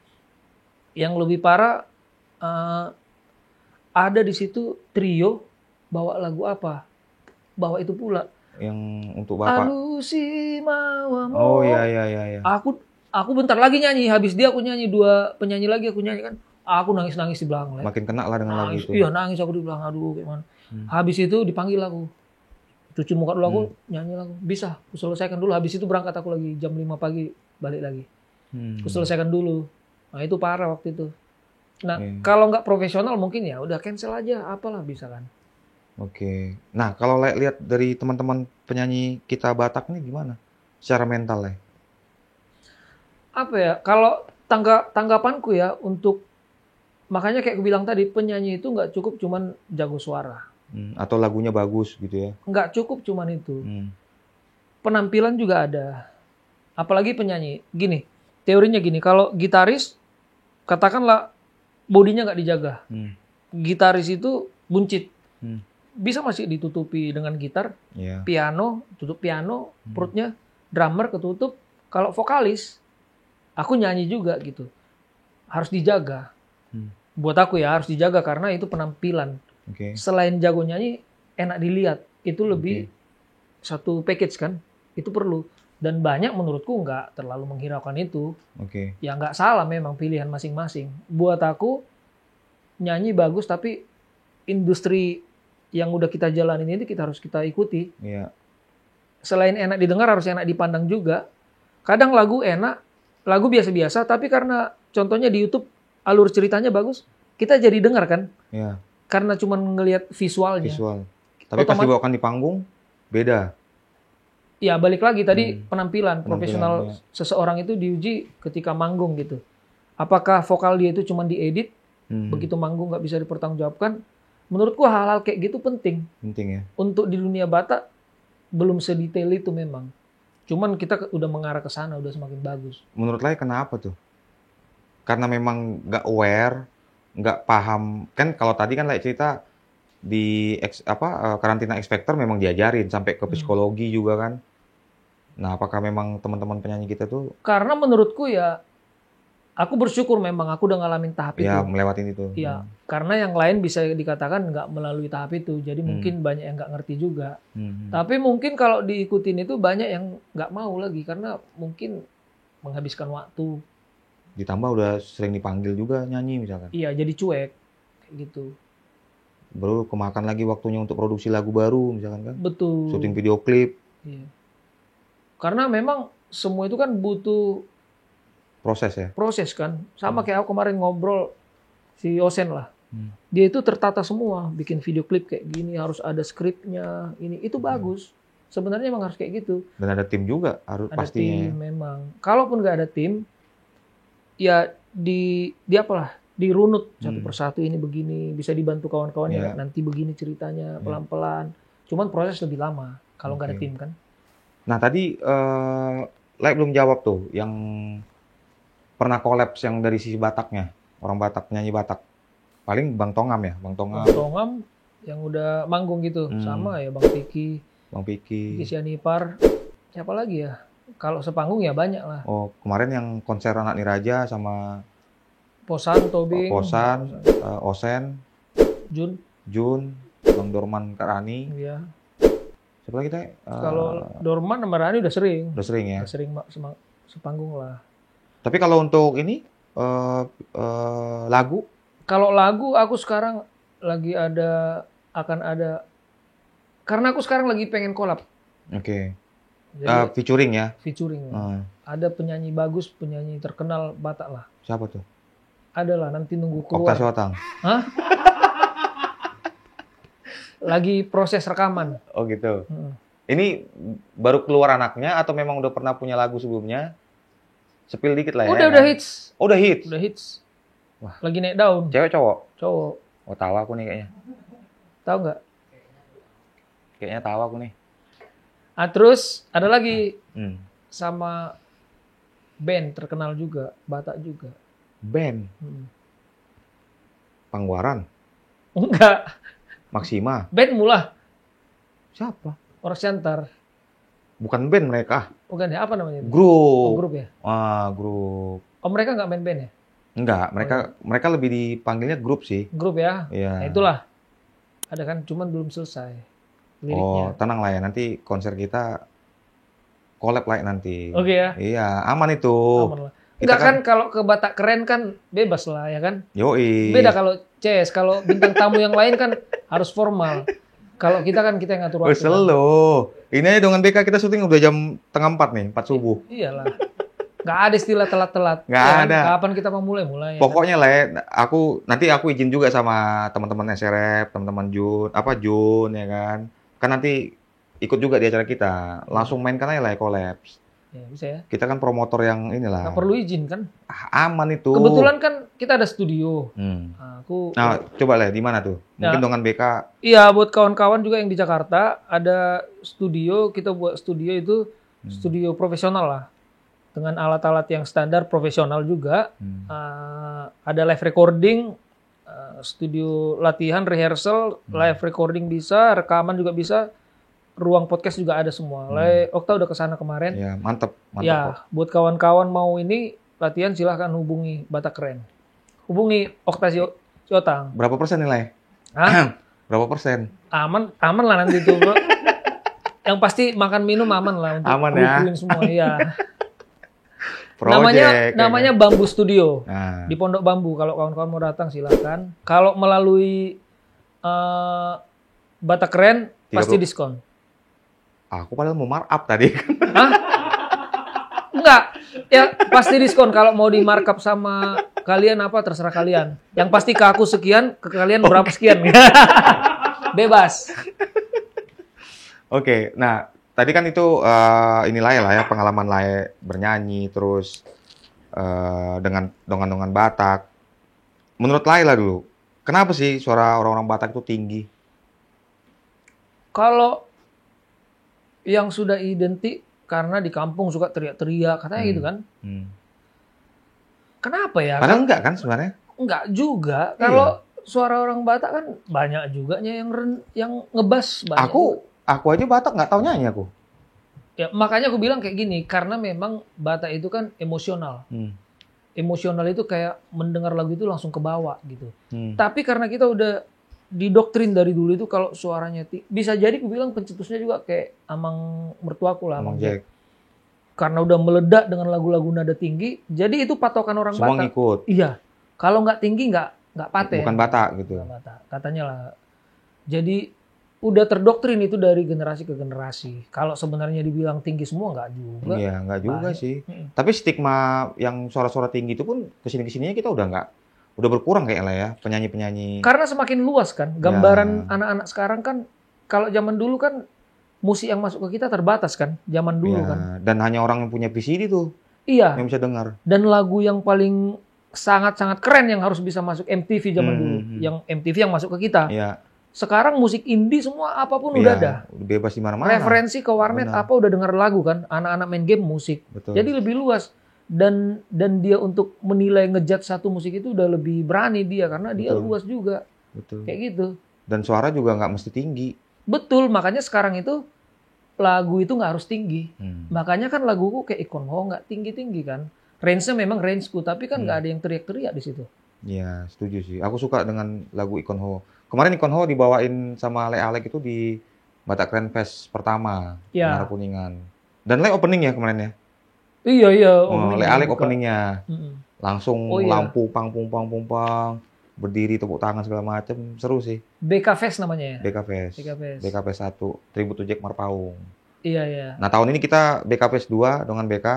Yang lebih parah ada di situ trio bawa lagu apa? Bawa itu pula. Yang untuk Bapak. Alusi mawamo. Oh iya. Aku bentar lagi nyanyi, habis dia aku nyanyi, 2 penyanyi lagi aku nyanyi kan. Aku nangis-nangis di belakang. Makin kena lah dengan lagu itu. Iya, nangis aku di belakang, aduh kayak mana. Habis itu dipanggil aku. Cuci muka dulu aku, nyanyi lagu. Bisa, aku selesaikan dulu. Habis itu berangkat aku lagi jam 5 pagi, balik lagi. Aku selesaikan dulu. Nah itu parah waktu itu. Nah kalau nggak profesional mungkin ya udah cancel aja, apalah bisa kan. Nah kalau lihat dari teman-teman penyanyi kita Batak ini gimana? Secara mental ya? Apa ya, kalau tanggapanku ya untuk, makanya kayak aku bilang tadi, penyanyi itu nggak cukup cuman jago suara. Atau lagunya bagus gitu ya? Nggak cukup cuman itu. Penampilan juga ada. Apalagi penyanyi. Gini, teorinya gini, kalau gitaris, katakanlah bodinya nggak dijaga. Gitaris itu buncit. Bisa masih ditutupi dengan gitar, piano, tutup piano, perutnya, drummer ketutup. Kalau vokalis, aku nyanyi juga gitu. Harus dijaga. Buat aku ya harus dijaga karena itu penampilan. Selain jago nyanyi, enak dilihat. Itu lebih satu package kan. Itu perlu. Dan banyak menurutku nggak terlalu menghiraukan itu. Ya nggak salah memang pilihan masing-masing. Buat aku, nyanyi bagus tapi industri yang udah kita jalanin ini harus kita ikuti. Selain enak didengar harus enak dipandang juga. Kadang lagu enak, lagu biasa-biasa, tapi karena contohnya di YouTube alur ceritanya bagus, kita jadi dengar kan? Karena cuma ngelihat visualnya. Tapi pas dibawakan di panggung, beda. Ya balik lagi tadi penampilan profesional seseorang itu diuji ketika manggung gitu. Apakah vokal dia itu cuma diedit, begitu manggung nggak bisa dipertanggungjawabkan? Menurutku hal-hal kayak gitu penting. Ya. Untuk di dunia Batak belum sedetail itu memang. Cuman kita udah mengarah ke sana, udah semakin bagus. Menurut Lai kenapa tuh? Karena memang nggak aware, nggak paham. Kan kalau tadi kan Lai cerita di karantina X Factor memang diajarin sampai ke psikologi juga kan. Nah, apakah memang teman-teman penyanyi kita tuh? Karena menurutku ya, aku bersyukur memang aku udah ngalamin tahap itu. Ya, melewatin itu. Iya, karena yang lain bisa dikatakan nggak melalui tahap itu. Jadi mungkin banyak yang nggak ngerti juga. Tapi mungkin kalau diikutin itu banyak yang nggak mau lagi. Karena mungkin menghabiskan waktu. Ditambah udah sering dipanggil juga nyanyi misalkan. Iya, jadi cuek. Kayak gitu. Baru kemakan lagi waktunya untuk produksi lagu baru misalkan kan. Betul. Syuting video klip. Iya. Karena memang semua itu kan butuh proses ya? Proses kan. Sama kayak aku kemarin ngobrol si Yosen lah. Dia itu tertata semua. Bikin video klip kayak gini, harus ada skripnya. Itu bagus. Sebenarnya emang harus kayak gitu. Dan ada tim juga harus ada pastinya. Tim memang. Kalaupun nggak ada tim, ya di apalah, dirunut satu persatu ini begini. Bisa dibantu kawan-kawannya. Nanti begini ceritanya pelan-pelan. Cuman proses lebih lama kalau nggak ada tim kan. Nah tadi Lai belum jawab tuh yang pernah kolaps yang dari sisi Bataknya, orang Batak, penyanyi Batak. Paling Bang Tongam ya, Bang Tongam. Bang Tongam yang udah manggung gitu, sama ya Bang Piki, Bang Piki. Sianipar, siapa lagi ya? Kalau sepanggung ya banyak lah. Oh, kemarin yang konser Anak Niraja sama Posan, Tobing, Posan, Osen, Jun, Bang Dorman Karani. ya. Siapa lagi teh? Kalau Dorman sama Rani udah sering. Udah sering ya. Udah sering sepanggung lah. Tapi kalau untuk ini lagu, Kalau lagu aku sekarang lagi akan ada karena aku sekarang lagi pengen collab. oke. Jadi Featuring ya. featuring. Ada penyanyi bagus, penyanyi terkenal Batak lah. Siapa tuh? Ada lah, nanti nunggu Okta keluar. Siotang. Hah? Lagi proses rekaman. Oh gitu. Ini baru keluar anaknya atau memang udah pernah punya lagu sebelumnya? Spill dikit lah ya. Udah hits. Oh, udah hits. Udah hits. Wah. Lagi naik daun. Cewek cowok? Cowok. Oh, tahu aku nih kayaknya. Tahu nggak? Kayaknya tahu aku nih. Terus ada lagi Hmm. sama band terkenal juga, Batak juga. Band Pangwaran, Enggak, Maxima. band Mula, Siapa? Orang Siantar. Bukan band mereka. Bukan ya, apa namanya? Oh, Grup. grup ya? Grup. Oh, mereka nggak main band ya? Enggak, mereka lebih dipanggilnya grup sih. Grup ya? Iya. Nah, itulah. Ada kan, cuman belum selesai liriknya. Oh, tenang lah ya, nanti konser kita collab lah nanti. Oke ya? Iya, aman itu. Aman lah. Kita Enggak kan kalau ke Batak keren kan bebas lah ya kan? Yoi. Beda kalau CS, kalau bintang tamu yang lain kan harus formal. Kalau kita kan kita yang ngatur waktu. Selo. Ini aja dengan BK kita syuting udah jam 3:30 nih, 4 subuh. Iyalah. Nggak ada istilah telat-telat. Nggak Ya kan? ada. Kapan kita mau mulai? Ya Pokoknya lah ya, nanti aku izin juga sama teman-teman SRF, teman-teman Jun ya kan. Kan nanti ikut juga di acara kita. Langsung mainkan aja lah ya, collabs. Ya, bisa ya. Kita kan promotor yang inilah. Nggak perlu izin kan? Aman itu. Kebetulan kan kita ada studio. Nah, coba lah di mana tuh? Mungkin Ya. dengan BK. Iya, buat kawan-kawan juga yang di Jakarta ada studio. Kita buat studio itu studio profesional lah, dengan alat-alat yang standar profesional juga. Ada live recording, studio latihan, rehearsal, live recording bisa, rekaman juga bisa. Ruang podcast juga ada semua. Okta udah kesana kemarin. Ya, mantep. Ya, buat kawan-kawan mau ini latihan silahkan hubungi Batak Keren. Hubungi Okta Siotang. Berapa persen nilai? Hah? Berapa persen? Aman lah nanti itu, bro. Yang pasti makan minum aman lah untuk Aman ya. kru-kruin semua. Iya. Project, namanya Bambu Studio. Nah, Di Pondok Bambu. Kalau kawan-kawan mau datang silahkan. Kalau melalui Batak Keren pasti diskon. aku padahal mau markup tadi. Hah? Enggak. Ya pasti diskon. Kalau mau di markup sama kalian apa terserah kalian. Yang pasti ke aku sekian, ke kalian berapa sekian. Bebas. Oke, nah tadi kan itu ini Lae lah ya, pengalaman Lae bernyanyi terus dengan dongan-dongan Batak. Menurut Lae lah dulu, kenapa sih suara orang-orang Batak itu tinggi? Kalau yang sudah identik karena di kampung suka teriak-teriak katanya gitu kan. Kenapa ya? Padahal enggak kan sebenarnya? Enggak juga. Kalau suara orang Batak kan banyak juga yang ngebas banyak. Aku aja Batak nggak tahu nyanyi aku. Ya, makanya aku bilang kayak gini, karena memang Batak itu kan emosional. Emosional itu kayak mendengar lagu itu langsung ke bawah gitu. Tapi karena kita udah didoktrin dari dulu itu kalau suaranya bisa jadi aku bilang pencetusnya juga kayak amang mertuaku lah. Amang Jack. Karena udah meledak dengan lagu-lagu nada tinggi, jadi itu patokan orang Semua Batak. ngikut. Iya. Kalau nggak tinggi nggak paten. Bukan Batak gitu. Nggak Batak. Katanya lah. Jadi udah terdoktrin itu dari generasi ke generasi. Kalau sebenarnya dibilang tinggi semua nggak juga. Iya, nggak juga sih. Tapi stigma yang suara-suara tinggi itu pun kesini-kesininya kita udah berkurang kayak lah ya, penyanyi-penyanyi. Karena semakin luas kan, gambaran anak-anak sekarang kan, kalau zaman dulu kan musik yang masuk ke kita terbatas kan, zaman dulu kan. Dan hanya orang yang punya VCD tuh Iya. yang bisa dengar. Dan lagu yang paling sangat-sangat keren yang harus bisa masuk MTV zaman dulu, yang MTV yang masuk ke kita. Iya. Sekarang musik indie semua apapun udah ada. Bebas di mana-mana. Referensi ke warnet apa udah denger lagu kan, anak-anak main game musik. Betul. Jadi lebih luas. dan dia untuk menilai ngejat satu musik itu udah lebih berani dia karena dia Betul. luas juga. Betul. Kayak gitu. Dan suara juga nggak mesti tinggi. Betul, makanya sekarang itu lagu itu nggak harus tinggi. Hmm. Makanya kan laguku kayak Icon Ho nggak tinggi-tinggi kan. Range-nya memang range-ku, tapi kan nggak ada yang teriak-teriak di situ. Iya, setuju sih. Aku suka dengan lagu Icon Ho. Kemarin Icon Ho dibawain sama Le Alek itu di Batak Keren Fest pertama, Ya. Menara Kuningan. Dan Le opening ya kemarin ya? Iya. Le Alek openingnya. Mm-mm. Langsung Oh, iya. lampu pang, berdiri tepuk tangan segala macem. Seru sih. BK Fest namanya ya? BK Fest. BK Fest 1, tribute to Jack Marpaung. Iya. Nah, tahun ini kita BK Fest 2 dengan BK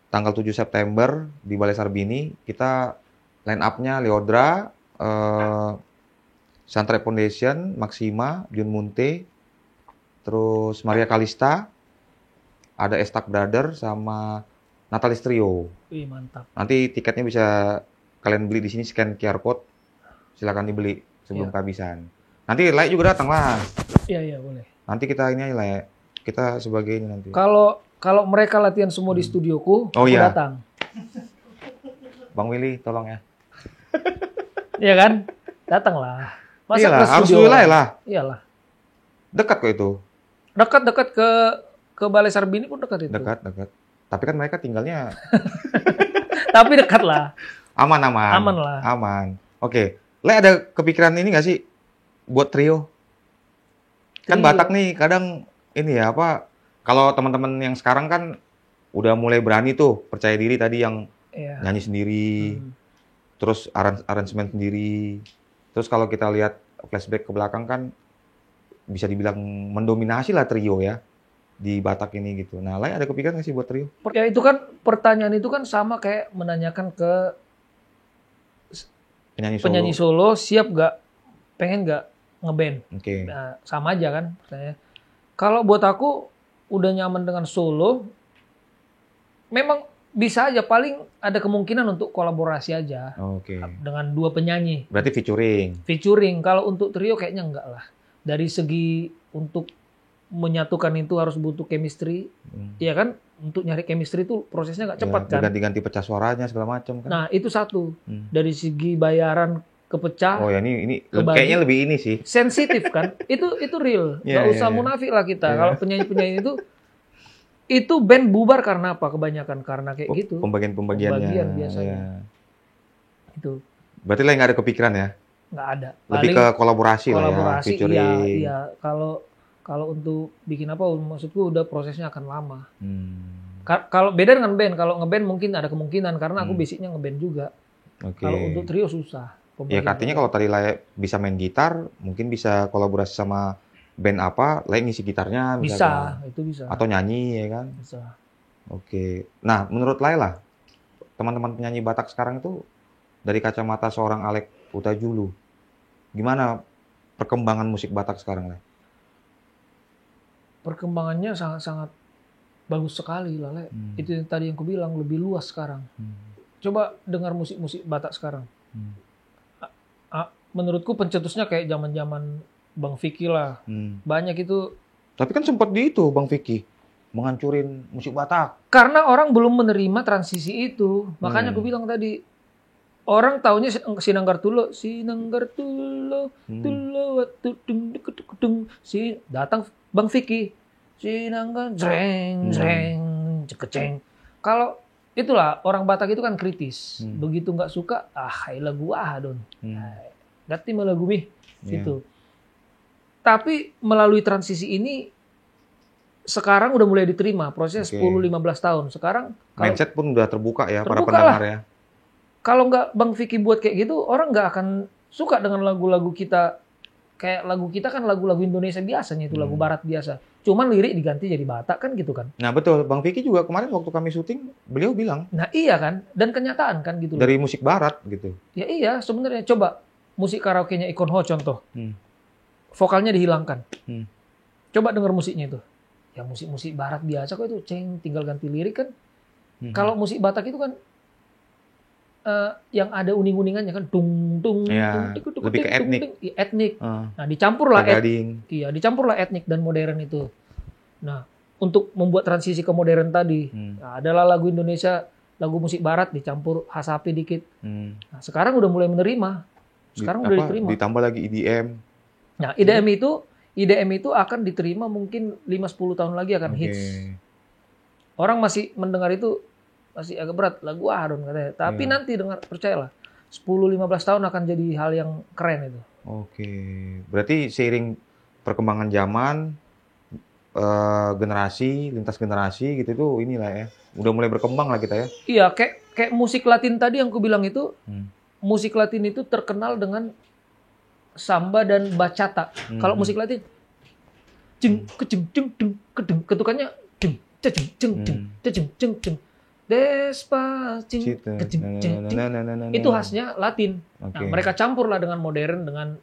tanggal 7 September di Balai Sarbini. Kita line up-nya Leodra, Santre Foundation, Maxima, Jun Munte, terus Maria Kalista, ada Estak Brother sama Natalis Trio. Wih, mantap. Nanti tiketnya bisa kalian beli di sini, scan QR code, silakan dibeli sebelum kehabisan. Nanti Lai juga datang lah. Iya, boleh. Nanti kita ini aja Lai, kita sebagai ini nanti. Kalau mereka latihan semua di studioku, Oh, aku iya. datang. Bang Willy, tolong ya. Iya kan? Datanglah. Masa Iyalah, ke harus studio wilayah lah. Iyalah. Dekat kok itu. Dekat ke Balai Sarbini pun dekat itu. Dekat. Tapi kan mereka tinggalnya Tapi dekat lah. aman lah. Aman. Oke. Le ada kepikiran ini nggak sih buat trio? Kan Trio. Batak nih kadang ini ya apa? Kalau teman-teman yang sekarang kan udah mulai berani tuh, percaya diri tadi yang Iya. nyanyi sendiri, terus aransemen sendiri. Terus kalau kita lihat flashback ke belakang kan bisa dibilang mendominasi lah trio ya di Batak ini gitu. Nah, Lai ada kepikiran nggak sih buat trio? Ya itu kan pertanyaan itu kan sama kayak menanyakan ke penyanyi solo siap nggak, pengen nggak ngeband. Oke. Nah, sama aja kan pertanyaannya. Kalau buat aku udah nyaman dengan solo, memang bisa aja, paling ada kemungkinan untuk kolaborasi aja Oke. dengan dua penyanyi. Berarti Featuring. Kalau untuk trio kayaknya enggak lah. Dari segi untuk menyatukan itu harus butuh chemistry, ya kan? Untuk nyari chemistry itu prosesnya nggak cepat kan? Ganti-ganti pecah suaranya segala macam kan. Nah itu satu. Dari segi bayaran kepecah. Oh ya ini kayaknya lebih ini sih. Sensitif kan? Itu real. Nggak usah munafik lah kita. Kalau penyanyi-penyanyi itu band bubar karena apa? Kebanyakan karena kayak gitu. Pembagian-pembagiannya. Pembagian biasanya. Ya. Itu. Berarti lah nggak ada kepikiran ya? Nggak ada. Lebih ke kolaborasi lah ya. Featuring. Iya. Kalau untuk bikin apa, maksudku udah prosesnya akan lama. Kalau beda dengan band, kalau ngeband mungkin ada kemungkinan karena aku basicnya ngeband juga. Oke. Kalau untuk trio susah. Ya artinya kalau tadi Lai bisa main gitar, mungkin bisa kolaborasi sama band apa, Lai ngisi gitarnya bisa, itu bisa. Atau nyanyi ya kan? Bisa. Oke. Nah, menurut Lai lah, teman-teman penyanyi Batak sekarang itu dari kacamata seorang Alek Utajulu, gimana perkembangan musik Batak sekarang, Lai? Perkembangannya sangat-sangat bagus sekali lah, Le. Itu yang tadi yang aku bilang, lebih luas sekarang. Coba dengar musik-musik Batak sekarang. Menurutku pencetusnya kayak zaman-zaman Bang Vicky lah. Banyak itu. Tapi kan sempat di itu Bang Vicky menghancurin musik Batak. Karena orang belum menerima transisi itu. Makanya aku bilang tadi, orang taunya Sinanggar Tulo, waktu datang Bang Vicky, Sinanggar jreng cekeceng. Kalau itulah orang Batak itu kan kritis. Begitu nggak suka, lagu don. Gati lagu mih gitu. Tapi melalui transisi ini sekarang udah mulai diterima, proses 10-15 tahun. Sekarang mindset pun udah terbuka ya para pendengar ya. Kalau nggak Bang Vicky buat kayak gitu, orang nggak akan suka dengan lagu-lagu kita. Kayak lagu kita kan lagu-lagu Indonesia biasanya, itu lagu barat biasa. Cuman lirik diganti jadi Batak kan gitu kan. Nah betul, Bang Vicky juga kemarin waktu kami syuting, beliau bilang. Nah iya kan, dan kenyataan kan gitu. Dari musik barat gitu. Ya iya, sebenarnya coba musik karaoke-nya Icon Ho contoh. Vokalnya dihilangkan. Coba denger musiknya itu. Ya musik-musik barat biasa kok itu, tinggal ganti lirik kan. Kalau musik Batak itu kan yang ada uning-uningannya kan lebih ke etnik. Etnik. Nah, dicampurlah etnik dan modern itu. Nah, untuk membuat transisi ke modern tadi. Nah, adalah lagu Indonesia, lagu musik barat dicampur Hasapi dikit. Nah, sekarang udah mulai menerima. Sekarang udah diterima. Ditambah lagi EDM. Nah, IDM itu akan diterima mungkin 5-10 tahun lagi akan hits. Orang masih mendengar itu masih agak berat, lagu Aron katanya. Tapi nanti dengar, percayalah, 10-15 tahun akan jadi hal yang keren itu. Oke. Berarti seiring perkembangan zaman, generasi, lintas generasi gitu tuh inilah ya. Udah mulai berkembang lah kita ya. Iya, kayak musik Latin tadi yang aku bilang itu, musik Latin itu terkenal dengan samba dan bachata. Kalau musik Latin, ketukannya Despacito, itu khasnya Latin. Nah, mereka campurlah dengan modern, dengan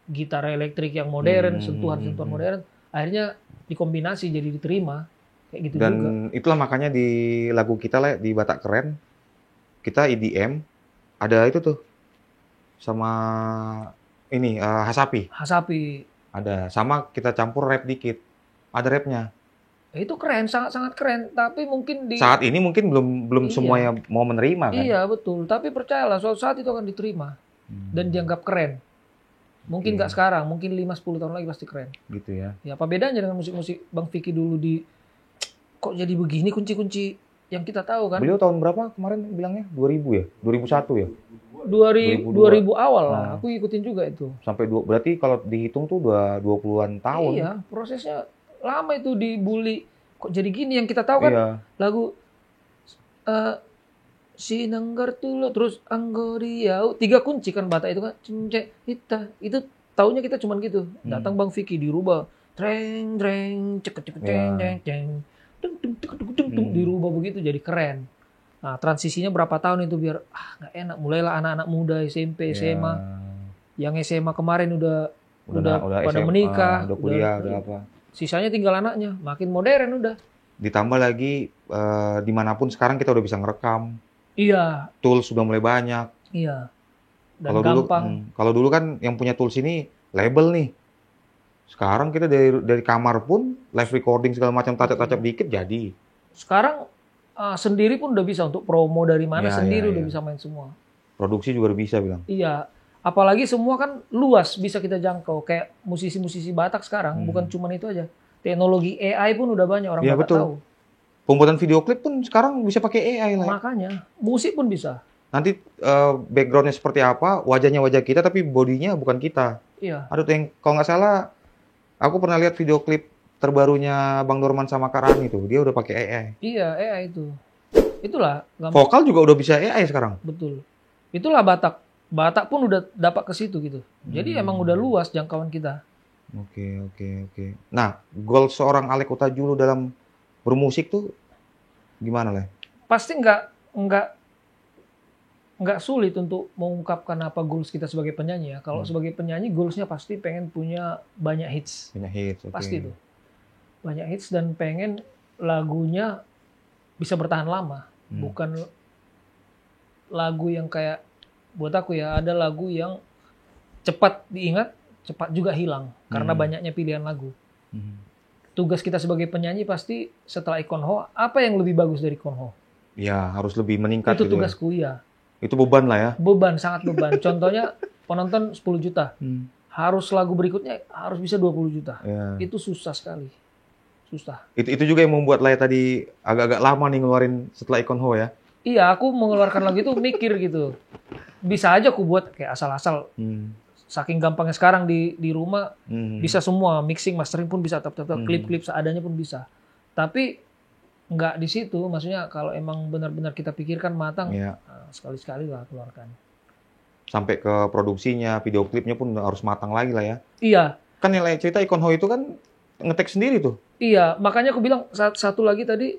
gitar elektrik yang modern, sentuhan-sentuhan modern. Akhirnya dikombinasi jadi diterima kayak gitu. Dan juga. Itulah makanya di lagu kita lah di Batak Keren, kita EDM ada itu tuh sama ini Hasapi. Ada, sama kita campur rap dikit. Ada rapnya. Itu keren, sangat-sangat keren. Tapi mungkin saat ini mungkin belum semuanya mau menerima kan? Iya betul. Tapi percayalah suatu saat itu akan diterima dan dianggap keren. Mungkin nggak sekarang, mungkin 5-10 tahun lagi pasti keren. Gitu ya. Ya apa bedanya dengan musik-musik Bang Vicky dulu kok jadi begini kunci-kunci yang kita tahu kan? Beliau tahun berapa kemarin bilangnya? 2000 ya? 2001 ya? 2000 awal lah. Aku ikutin juga itu. Sampai berarti kalau dihitung tuh udah 20-an tahun. Iya, prosesnya lama itu dibully. Kok jadi gini yang kita tahu kan? Lagu Sinanggar tulo terus Anggoriau 3 kunci kan Batak itu kan. Itu taunya kita cuman gitu. Datang Bang Vicky dirubah. Treng cek dirubah begitu jadi keren. Nah, transisinya berapa tahun itu biar nggak enak. Mulailah anak-anak muda SMP, SMA. Yang SMA kemarin udah pada SMA, menikah, udah kuliah, udah apa. Sisanya tinggal anaknya, makin modern udah. Ditambah lagi dimanapun sekarang kita udah bisa ngerekam. Iya. Tools sudah mulai banyak. Iya. Dan kalau gampang. Kalau dulu kan yang punya tools ini label nih. Sekarang kita dari kamar pun live recording segala macam tacap-tacap dikit jadi. Sekarang sendiri pun udah bisa untuk promo dari mana udah bisa main semua. Produksi juga udah bisa bilang. Iya. Apalagi semua kan luas bisa kita jangkau. Kayak musisi-musisi Batak sekarang bukan cuma itu aja. Teknologi AI pun udah banyak orang Batak tahu. Pembuatan video klip pun sekarang bisa pakai AI lah. Makanya, musik pun bisa. Nanti backgroundnya seperti apa, wajahnya wajah kita tapi bodinya bukan kita. Iya. Ada tuh yang kalau nggak salah, aku pernah lihat video klip terbarunya Bang Dorman sama Karani tuh, dia udah pakai AI. Iya, AI itu. Itulah. Vokal juga udah bisa AI sekarang. Betul. Itulah Batak. Batak pun udah dapat ke situ gitu. Jadi emang udah luas jangkauan kita. Oke. Nah, goal seorang Alek Otajulo dalam bermusik tuh gimana lah? Pasti nggak sulit untuk mengungkapkan apa goals kita sebagai penyanyi ya. Kalau sebagai penyanyi goalsnya pasti pengen punya banyak hits. Banyak hits, okay. Pasti tuh. Banyak hits dan pengen lagunya bisa bertahan lama. Bukan lagu yang kayak buat aku ya, ada lagu yang cepat diingat, cepat juga hilang karena banyaknya pilihan lagu. Tugas kita sebagai penyanyi pasti setelah Ikonho, apa yang lebih bagus dari Ikonho? Ya, harus lebih meningkat. Itu tugasku ya. Itu beban lah ya? Beban, sangat beban. Contohnya penonton 10 juta. Harus lagu berikutnya harus bisa 20 juta. Ya. Itu susah sekali. Susah. Itu juga yang membuat Laya tadi agak-agak lama nih ngeluarin setelah Ikonho ya? Iya, aku mengeluarkan lagu itu mikir gitu. Bisa aja aku buat kayak asal-asal. Saking gampangnya sekarang di rumah bisa semua, mixing, mastering pun bisa, klip-klip seadanya pun bisa. Tapi nggak di situ, maksudnya kalau emang benar-benar kita pikirkan matang, sekali-sekali lah keluarkan. Sampai ke produksinya, video klipnya pun harus matang lagi lah ya. Iya. Kan yang cerita Ikonho itu kan ngetek sendiri tuh. Iya, makanya aku bilang satu lagi tadi,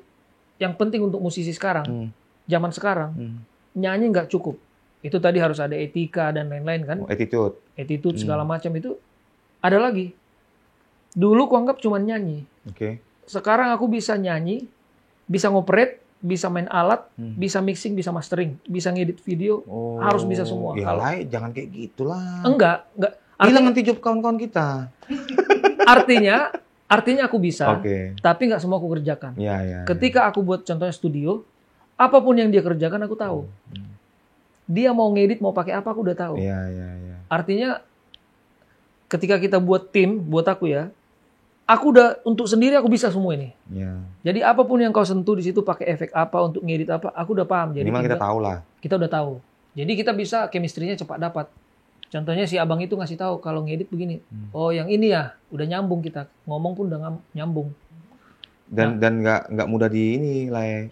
yang penting untuk musisi sekarang, zaman sekarang, nyanyi nggak cukup. Itu tadi harus ada etika dan lain-lain kan. Attitude segala macam itu. Ada lagi. Dulu aku anggap cuma nyanyi. Sekarang aku bisa nyanyi, bisa ngoperate, bisa main alat, bisa mixing, bisa mastering, bisa ngedit video, harus bisa semua. Ya jangan kayak gitulah. Enggak. Hilang nanti job kawan-kawan kita. Artinya aku bisa, tapi nggak semua aku kerjakan. Ketika aku buat contohnya studio, apapun yang dia kerjakan aku tahu. Dia mau ngedit, mau pakai apa aku udah tahu. Artinya ketika kita buat tim, buat aku ya, aku udah untuk sendiri aku bisa semua ini. Jadi apapun yang kau sentuh di situ pakai efek apa untuk ngedit apa, aku udah paham. Jadi minimal kita tahu lah. Kita udah tahu. Jadi kita bisa chemistry-nya cepat dapat. Contohnya si abang itu ngasih tahu kalau ngedit begini. Oh yang ini ya, udah nyambung kita. Ngomong pun udah nyambung. Dan nggak mudah di ini lah,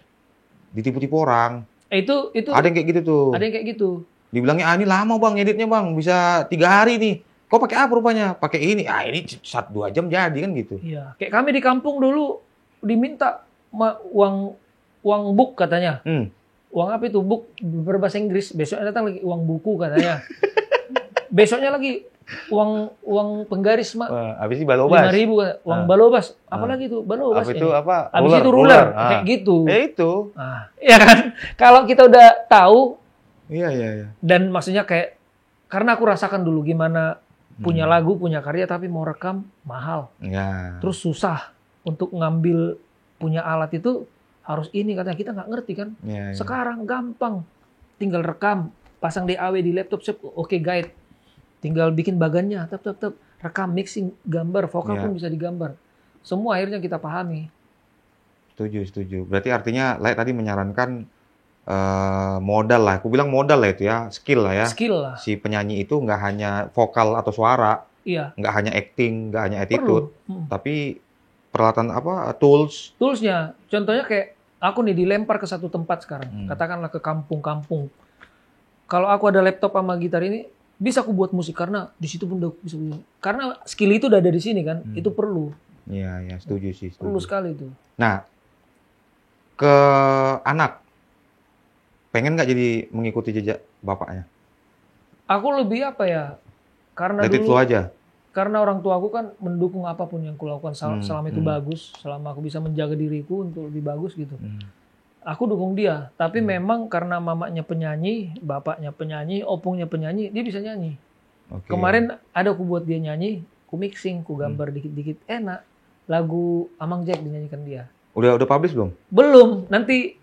ditipu-tipu orang. Itu ada yang kayak gitu tuh. Ada yang kayak gitu. Dibilangnya ini lama bang ngeditnya bang, bisa 3 hari nih. Kok pakai apa rupanya? Pakai ini. Ini 1-2 jam jadi kan gitu. Iya. Kayak kami di kampung dulu diminta uang book katanya. Uang apa itu? Book berbahasa Inggris. Besoknya datang lagi uang buku katanya. Besoknya lagi uang penggaris habis itu balobas. 5.000 uang balobas. Apalagi itu balobas. Apa itu apa? Habis itu ruler. Kayak gitu. Itu. Ya kan? Kalau kita udah tahu. Iya. Dan maksudnya kayak karena aku rasakan dulu gimana punya lagu, punya karya tapi mau rekam mahal. Terus susah untuk ngambil punya alat itu harus ini katanya kita nggak ngerti kan. Sekarang gampang. Tinggal rekam, pasang DAW di laptop, oke guide. Tinggal bikin bagannya, rekam, mixing, gambar, vokal pun bisa digambar. Semua akhirnya kita pahami. Setuju. Berarti artinya Lai tadi menyarankan modal lah. Aku bilang modal lah itu ya, skill lah ya. Skill lah. Si penyanyi itu nggak hanya vokal atau suara, nggak hanya acting, nggak hanya attitude, tapi peralatan apa, toolsnya. Contohnya kayak aku nih dilempar ke satu tempat sekarang, katakanlah ke kampung-kampung. Kalau aku ada laptop sama gitar ini, bisa aku buat musik karena di situ pun udah bisa. Karena skill itu udah ada di sini kan, itu perlu. Iya, setuju sih. Perlu sekali itu. Nah, ke anak, pengen nggak jadi mengikuti jejak bapaknya? Aku lebih apa ya? Karena let it flow aja. Karena orang tua aku kan mendukung apapun yang kulakukan selama itu bagus, selama aku bisa menjaga diriku untuk lebih bagus gitu. Aku dukung dia, tapi memang karena mamanya penyanyi, bapaknya penyanyi, opungnya penyanyi, dia bisa nyanyi. Kemarin ada aku buat dia nyanyi, aku mixing, aku gambar dikit-dikit, enak. Lagu Amang Jack dinyanyikan dia. Udah publish belum? Belum, nanti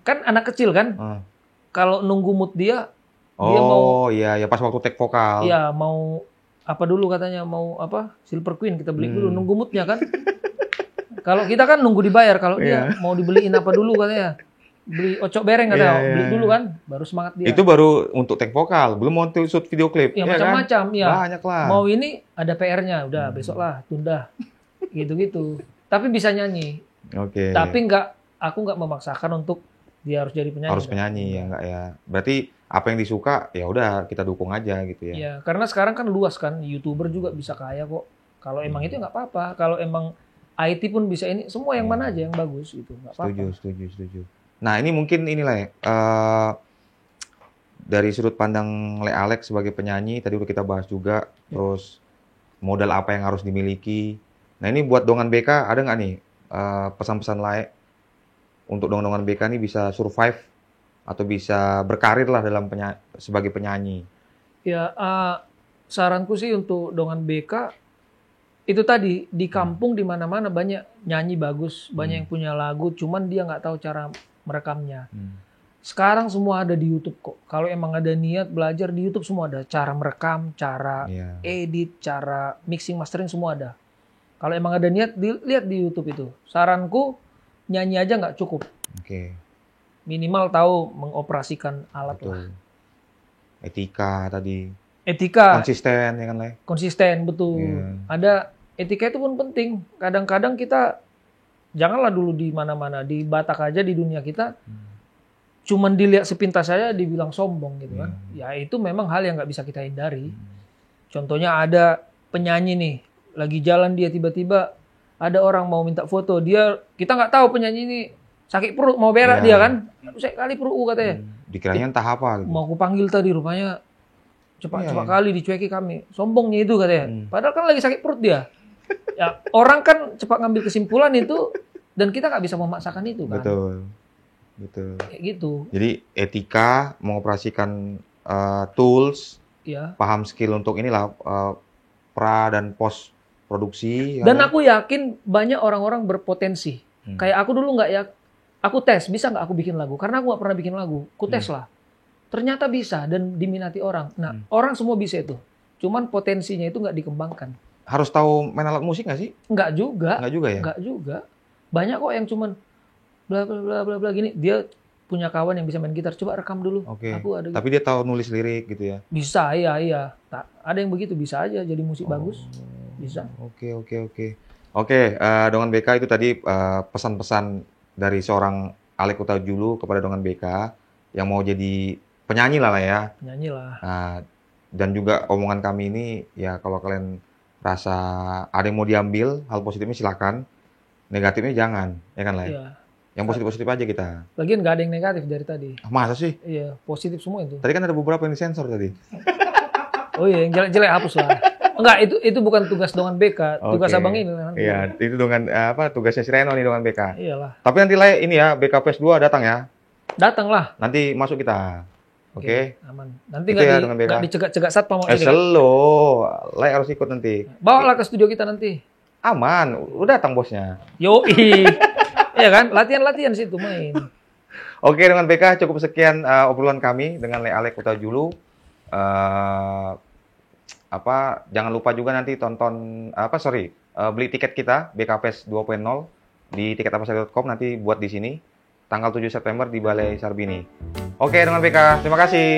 kan anak kecil kan. Kalau nunggu mood dia mau. Iya, pas waktu take vokal. Iya, mau apa dulu katanya, mau apa? Silver Queen kita beli dulu, nunggu moodnya kan. Kalau kita kan nunggu dibayar, kalau dia mau dibeliin apa dulu katanya. Beli ocok bereng katanya, beli dulu kan, baru semangat dia. Itu baru untuk take vokal, belum mau untuk shoot video klip. Ya macam-macam, kan? Banyak lah. Mau ini ada PR-nya, udah besok lah, tunda. Gitu-gitu. Tapi bisa nyanyi. Tapi aku nggak memaksakan untuk dia harus jadi penyanyi. Harus penyanyi ya, enggak ya. Berarti apa yang disuka ya udah kita dukung aja gitu ya. Iya, karena sekarang kan luas kan, YouTuber juga bisa kaya kok. Kalau emang itu nggak apa-apa. Kalau emang IT pun bisa ini, semua yang mana aja yang bagus gitu, nggak apa-apa. Setuju. Nah ini mungkin inilah ya, dari sudut pandang Le Alex sebagai penyanyi, tadi udah kita bahas juga, terus modal apa yang harus dimiliki. Nah ini buat Dongan BK, ada nggak nih pesan-pesan Le untuk Dongan BK ini bisa survive atau bisa berkarir lah dalam sebagai penyanyi? Ya, saranku sih untuk Dongan BK, itu tadi di kampung di mana-mana banyak nyanyi bagus, banyak yang punya lagu, cuman dia nggak tahu cara merekamnya. Sekarang semua ada di YouTube kok. Kalau emang ada niat belajar di YouTube semua ada, cara merekam, cara edit, cara mixing mastering semua ada. Kalau emang ada niat lihat di YouTube itu. Saranku nyanyi aja nggak cukup. Minimal tahu mengoperasikan alat lah. Etika tadi. Konsisten ya kan Le? Konsisten betul. Ada etika itu pun penting. Kadang-kadang kita janganlah dulu di mana-mana, di Batak aja di dunia kita, cuman dilihat sepintas saja dibilang sombong gitu kan. Ya itu memang hal yang nggak bisa kita hindari. Contohnya ada penyanyi nih, lagi jalan dia tiba-tiba ada orang mau minta foto, kita nggak tahu penyanyi ini sakit perut mau berak dia kan, saya kali perut katanya. Dikiranya entah apa. Gitu. Mau aku panggil tadi rupanya cepat kali dicueki kami, sombongnya itu katanya. Padahal kan lagi sakit perut dia. Ya, orang kan cepat ngambil kesimpulan itu dan kita nggak bisa memaksakan itu kan. Betul. Kayak gitu. Jadi etika, mengoperasikan tools, paham skill untuk inilah pra dan post produksi. Dan aku yakin banyak orang-orang berpotensi. Kayak aku dulu nggak ya, aku tes bisa nggak aku bikin lagu? Karena aku nggak pernah bikin lagu, aku tes lah. Ternyata bisa dan diminati orang. Nah, orang semua bisa itu. Cuman potensinya itu nggak dikembangkan. Harus tahu main alat musik nggak sih? Nggak juga. Nggak juga ya? Nggak juga. Banyak kok yang cuman bla bla bla bla bla gini. Dia punya kawan yang bisa main gitar. Coba rekam dulu. Oke. Aku ada. Tapi dia tahu nulis lirik gitu ya? Bisa, iya. Nah, ada yang begitu bisa aja jadi musik bagus. Bisa. Oke. Oke, Dongan BK itu tadi pesan-pesan dari seorang Alek Utajulu kepada Dongan BK yang mau jadi penyanyi lah ya. Penyanyi lah. Nah, dan juga omongan kami ini ya kalau kalian rasa ada yang mau diambil, hal positifnya silakan. Negatifnya jangan, ya kan lah. Iya. Yang positif-positif aja kita. Lagian nggak ada yang negatif dari tadi. Masa sih? Iya, positif semua itu. Tadi kan ada beberapa yang disensor tadi. Oh iya, yang jelek-jelek hapus lah. Enggak, itu bukan tugas Dongan BK, tugas Oke. abang ini. Nanti. Iya, itu dengan tugasnya si Reno nih Dongan BK. Iyalah. Tapi nanti lah ini ya, BK PES 2 datang ya. Datanglah. Nanti masuk kita. Oke. Aman. Nanti Itu ya dengan BK. nggak dicegat-cegat satpam. Selo. Lai harus ikut nanti. Bawalah ke studio kita nanti. Aman, udah datang bosnya. Yoi. Iya kan? Latihan-latihan situ main. Oke, dengan BK cukup sekian obrolan kami dengan Le Alek Utajulu. Jangan lupa juga nanti beli tiket kita BK PES 2.0 di tiketapasar.com nanti buat di sini tanggal 7 September di Balai Sarbini. Oke, dengan BK, terima kasih.